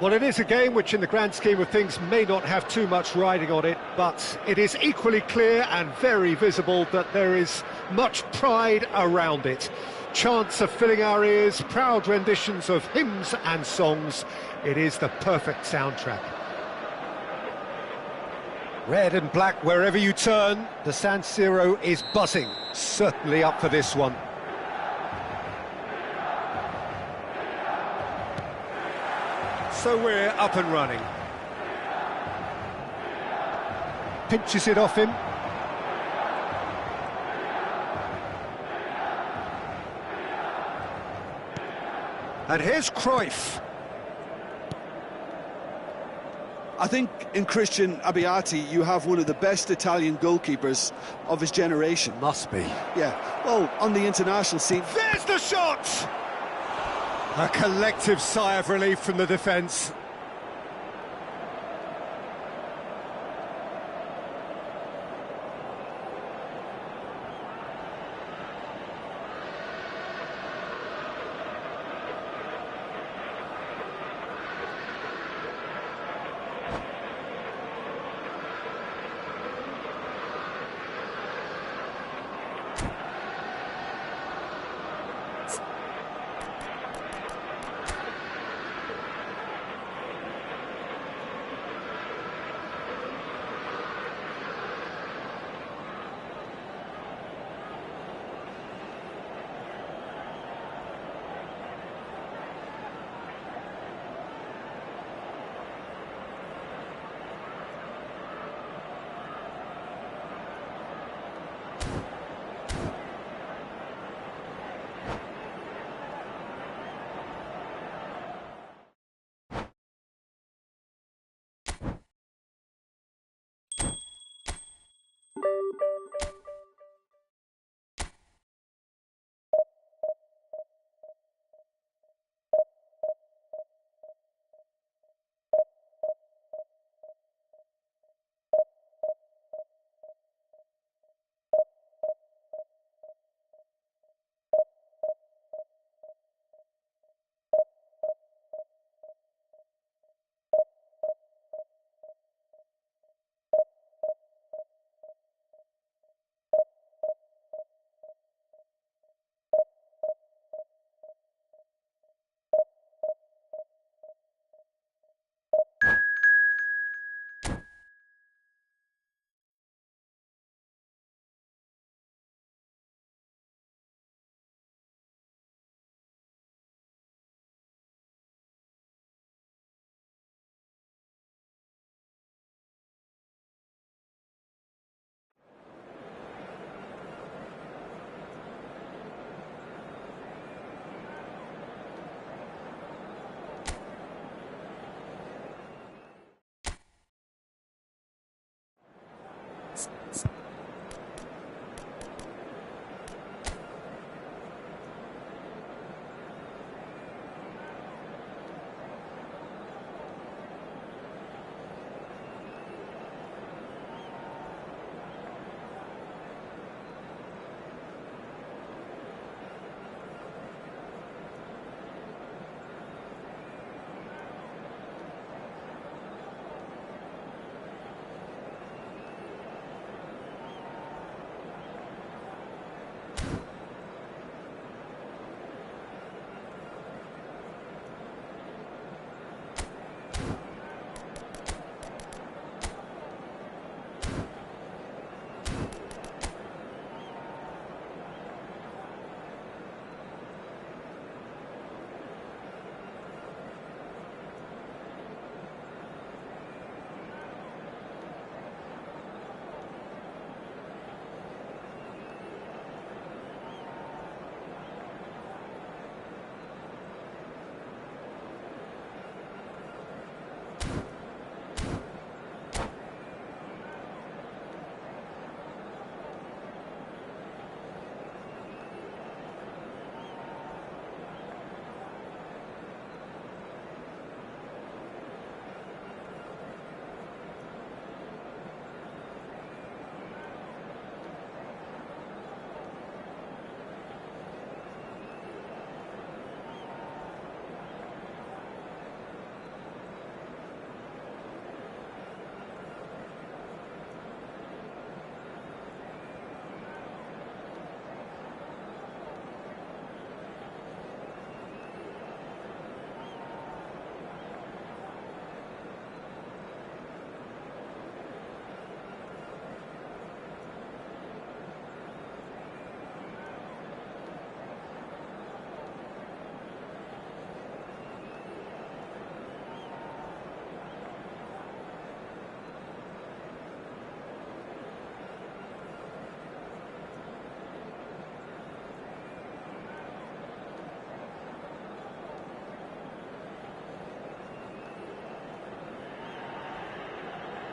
Well, it is a game which, in the grand scheme of things, may not have too much riding on it, but it is equally clear and very visible that there is much pride around it. Chants are filling our ears, proud renditions of hymns and songs. It is the perfect soundtrack. Red and black wherever you turn, the San Siro is buzzing. Certainly up for this one. So we're up and running. Pinches it off him. And here's Cruyff. I think in Christian Abbiati you have one of the best Italian goalkeepers of his generation. Must be. Yeah, well, on the international scene. There's the shot! A collective sigh of relief from the defence.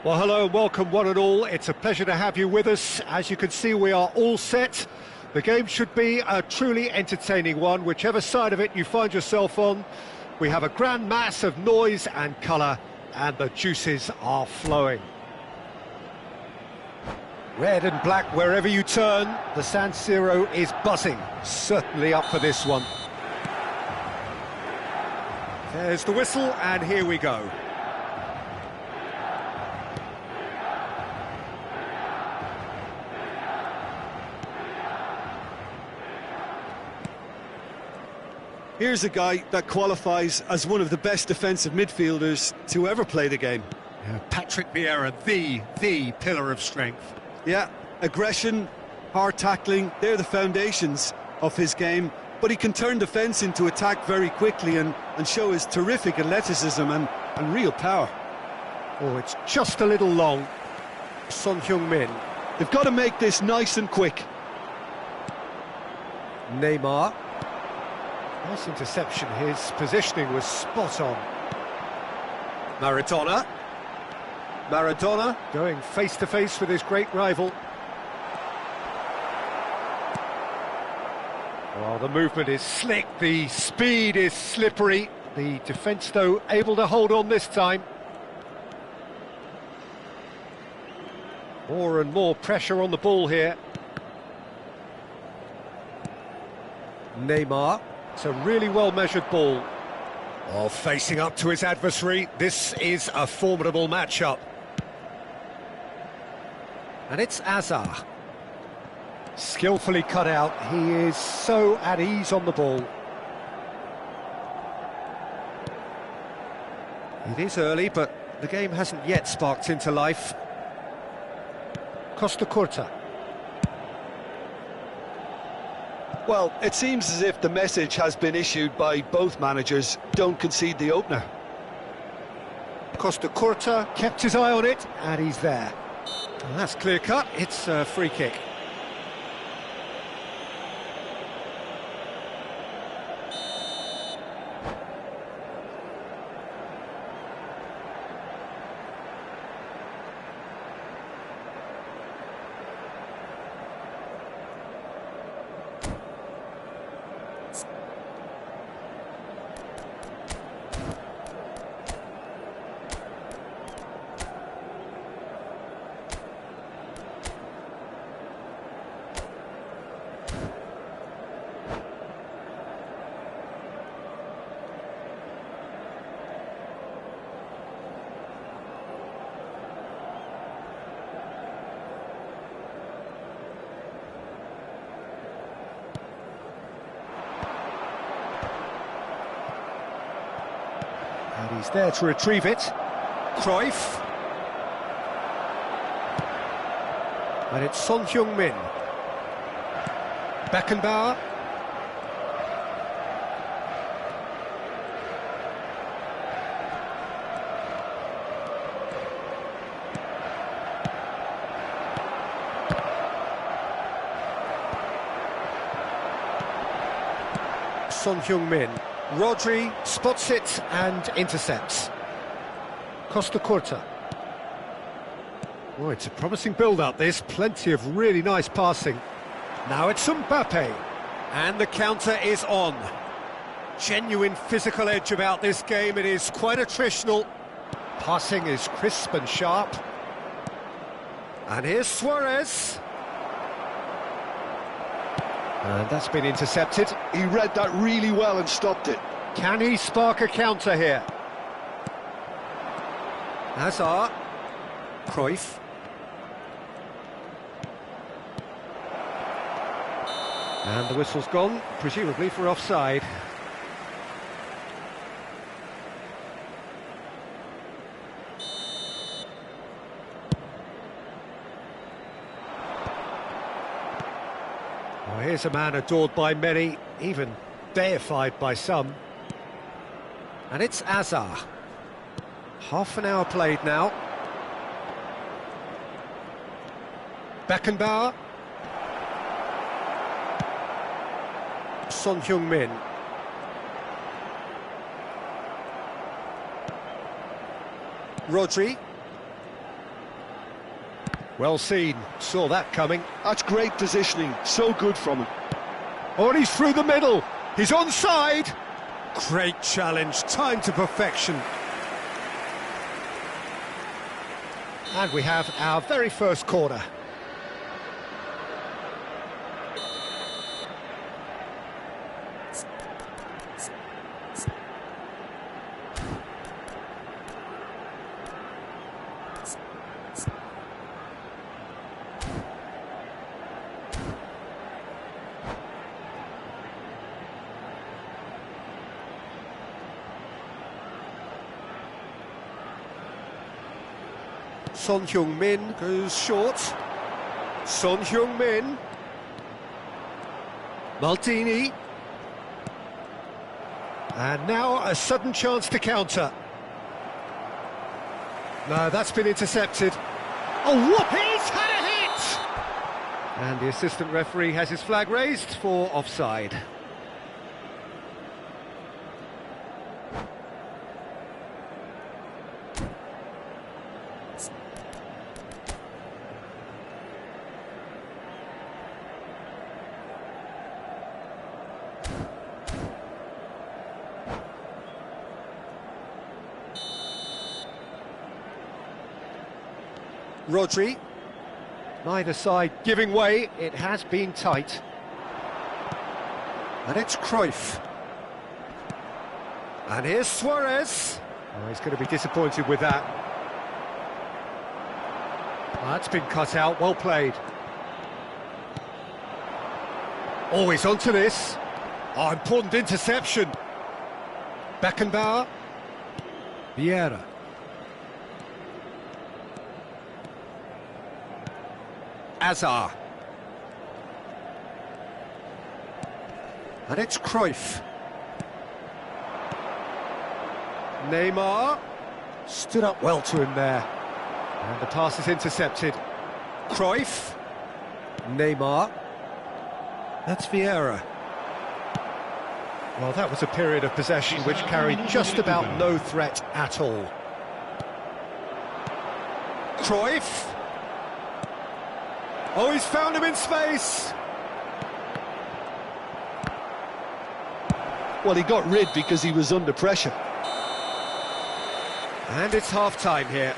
Well, hello and welcome one and all. It's a pleasure to have you with us. As you can see, we are all set. The game should be a truly entertaining one, whichever side of it you find yourself on. We have a grand mass of noise and colour, and the juices are flowing. Red and black wherever you turn, the San Siro is buzzing. Certainly up for this one. There's the whistle, and here we go. Here's a guy that qualifies as one of the best defensive midfielders to ever play the game. Yeah, Patrick Vieira, the pillar of strength. Yeah, aggression, hard tackling, they're the foundations of his game. But he can turn defence into attack very quickly and show his terrific athleticism and real power. Oh, it's just a little long. Son Heung-min. They've got to make this nice and quick. Neymar. Nice interception, his positioning was spot on. Maradona going face-to-face with his great rival. Well, the movement is slick, the speed is slippery. The defence, though, able to hold on this time. More and more pressure on the ball here. Neymar. It's a really well-measured ball. Oh, facing up to his adversary, this is a formidable matchup. And it's Azar. Skillfully cut out, he is so at ease on the ball. It is early, but the game hasn't yet sparked into life. Costa Curta. Well, it seems as if the message has been issued by both managers: don't concede the opener. Costa Curta kept his eye on it, and he's there. And that's clear cut, it's a free kick. And he's there to retrieve it. Cruyff. And it's Son Heung-min. Beckenbauer. Son Heung-min. Rodri spots it and intercepts. Costa Curta. Oh, it's a promising build-up, this. Plenty of really nice passing. Now it's Mbappe. And the counter is on. Genuine physical edge about this game. It is quite attritional. Passing is crisp and sharp. And here's Suarez. And that's been intercepted. He read that really well and stopped it. Can he spark a counter here? Hazard. Cruyff. And the whistle's gone, presumably for offside. Well, here's a man adored by many, even deified by some. And it's Azar. Half an hour played now. Beckenbauer. Son Heung-min. Rodri. Well seen, saw that coming. That's great positioning, so good from him. Oh, and he's through the middle. He's onside. Great challenge, timed to perfection. And we have our very first corner. Son Heung-min goes short. Son Heung-min. Maldini. And now a sudden chance to counter. No, that's been intercepted. Oh, what? He's had a hit! And the assistant referee has his flag raised for offside. Rodri, neither side giving way, it has been tight. And it's Cruyff. And here's Suarez. Oh, he's going to be disappointed with that. Oh, that's been cut out, well played. Oh, he's onto this. Oh, important interception. Beckenbauer. Vieira. Hazard. And it's Cruyff. Neymar stood up well to him there. And the pass is intercepted. Cruyff. Neymar. That's Vieira. Well, that was a period of possession which carried just about no threat at all. Cruyff. Oh, he's found him in space. Well, he got rid because he was under pressure. And it's half-time here.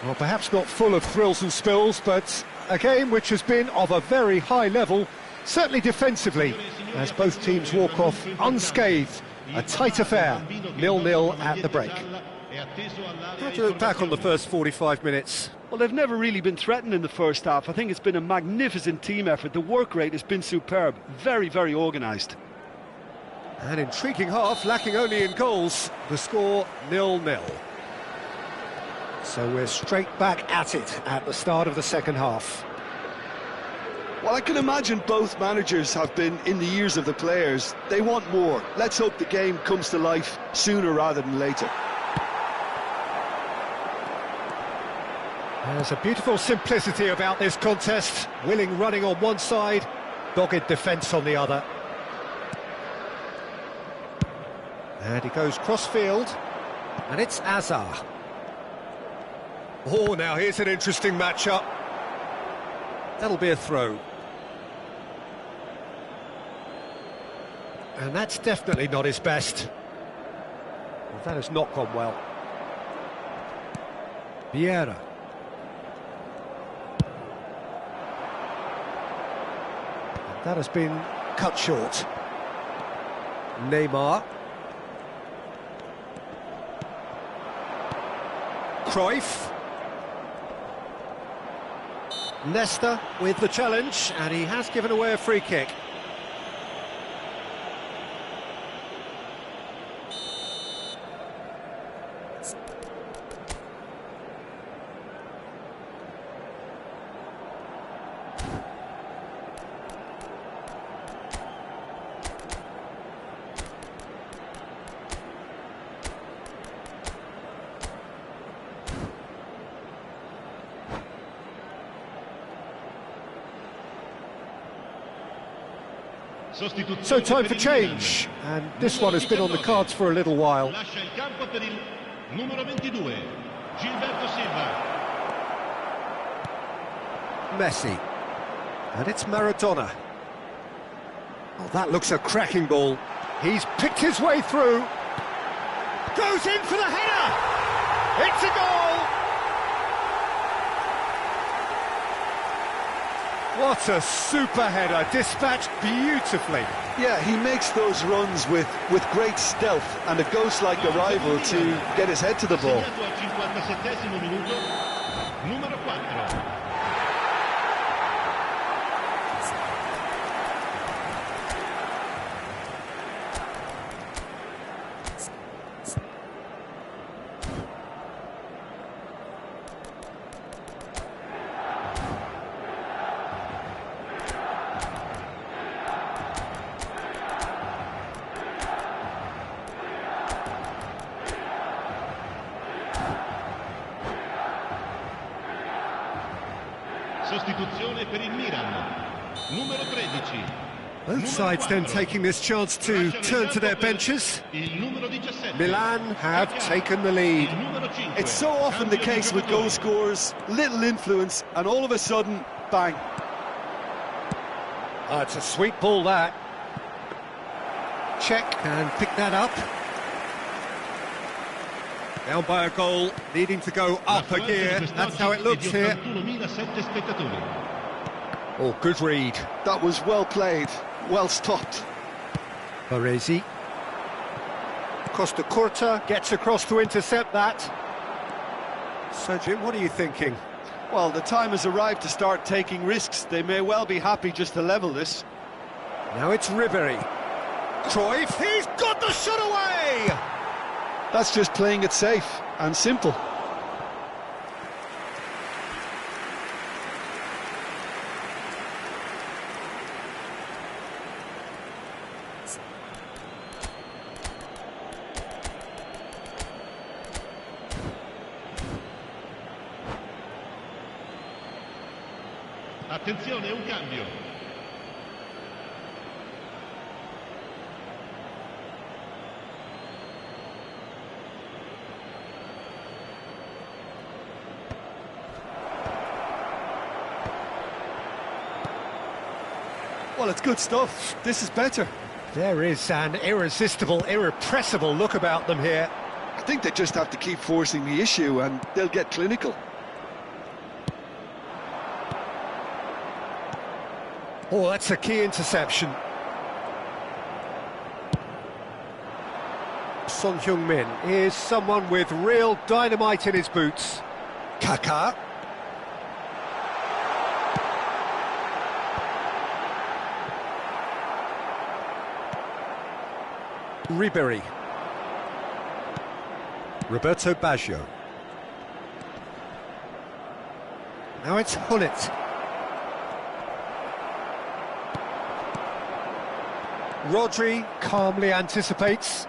Well, perhaps not full of thrills and spills, but a game which has been of a very high level, certainly defensively, as both teams walk off unscathed. A tight affair, 0-0 at the break. How do you look back on the first 45 minutes? Well, they've never really been threatened in the first half. I think it's been a magnificent team effort. The work rate has been superb. Very, very organised. An intriguing half, lacking only in goals. The score 0-0. So we're straight back at it at the start of the second half. Well, I can imagine both managers have been in the ears of the players. They want more. Let's hope the game comes to life sooner rather than later. There's a beautiful simplicity about this contest. Willing running on one side, dogged defence on the other. And he goes cross-field, and it's Hazard. Oh, now here's an interesting matchup. That'll be a throw. And that's definitely not his best. Well, that has not gone well. Vieira. That has been cut short. Neymar. Cruyff. Nesta with the challenge, and he has given away a free kick. So time for change, and this one has been on the cards for a little while. Messi. And it's Maradona. Oh, that looks a cracking ball. He's picked his way through. Goes in for the header! It's a goal! What a super header, dispatched beautifully. Yeah, he makes those runs with great stealth and a ghost-like arrival to get his head to the ball. Segnato al 57° minuto, numero 4. Sostituzione per il Milan, numero 13. Both sides then taking this chance to turn to their benches. Il numero 17. Milan have taken the lead. Il numero 5. It's so often the case with goal scorers, little influence, and all of a sudden, bang. Oh, it's a sweet ball, that. Check and pick that up. Down by a goal, needing to go up a gear. That's how it looks here. 81.007 spettatori. Oh, good read. That was well played, well stopped. Baresi. Costa Curta gets across to intercept that. Sergio, what are you thinking? Well, the time has arrived to start taking risks. They may well be happy just to level this. Now it's Ribéry. Cruyff, he's got the shot away! That's just playing it safe and simple. Attenzione, un cambio. Well, it's good stuff. This is better. There is an irresistible, irrepressible look about them here. I think they just have to keep forcing the issue and they'll get clinical. Oh, that's a key interception. Son Heung-min is someone with real dynamite in his boots. Kaká. Ribéry. Roberto Baggio. Now it's Hullet. Rodri calmly anticipates.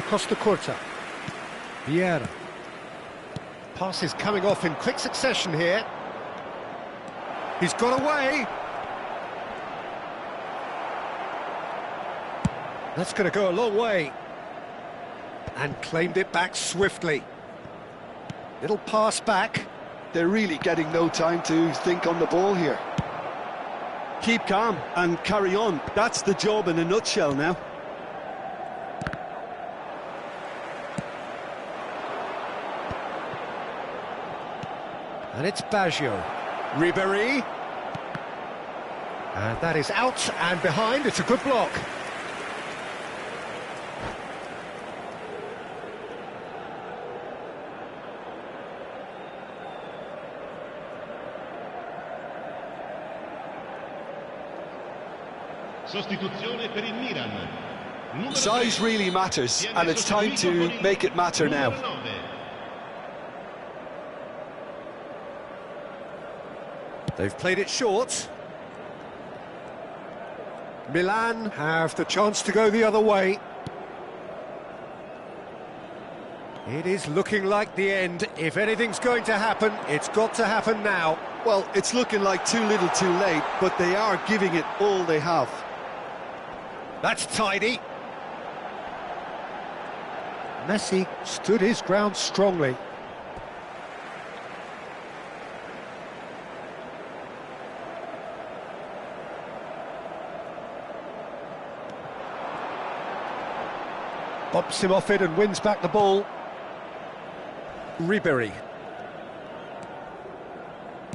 Costa Curta. Vieira. Passes coming off in quick succession here. He's got away. That's going to go a long way. And claimed it back swiftly. Little pass back. They're really getting no time to think on the ball here. Keep calm and carry on. That's the job in a nutshell now. And it's Baggio. Ribéry. And that is out and behind. It's a good block. Sostituzione per il Milan. Numero Size 3. really matters, Viene and it's time sostituito to con il make it matter now. numero 9. They've played it short. Milan have the chance to go the other way. It is looking like the end. If anything's going to happen, it's got to happen now. Well, it's looking like too little too late, but they are giving it all they have. That's tidy. Messi stood his ground strongly. Bumps him off it and wins back the ball. Ribery.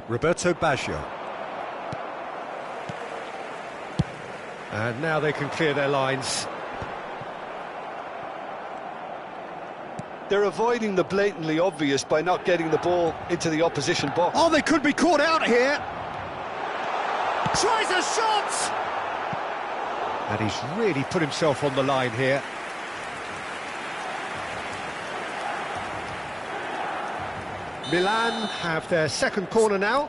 Roberto Baggio. And now they can clear their lines. They're avoiding the blatantly obvious by not getting the ball into the opposition box. Oh, they could be caught out here. Tries a shot! And he's really put himself on the line here. Milan have their second corner now.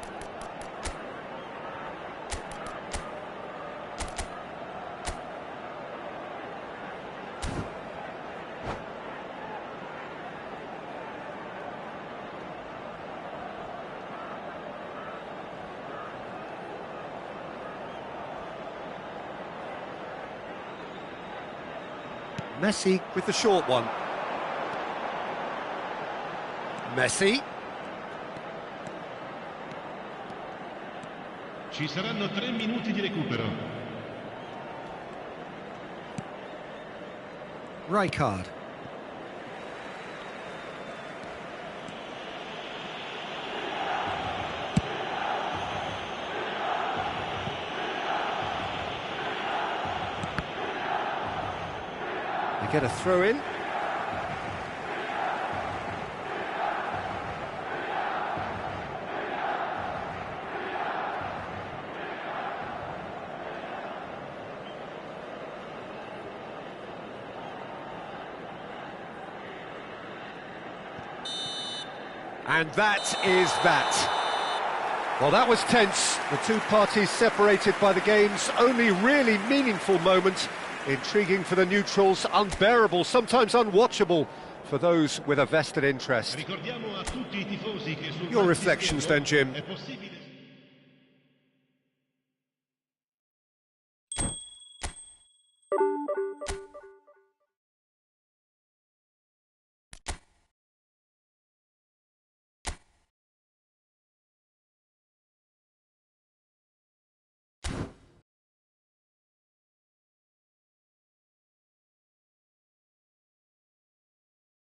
Messi with the short one. Messi. Ci saranno 3 minuti di recupero. Rijkaard. They get a throw in. And that is that. Well, that was tense. The two parties separated by the game's only really meaningful moment. Intriguing for the neutrals, unbearable, sometimes unwatchable for those with a vested interest. Your reflections then, Jim?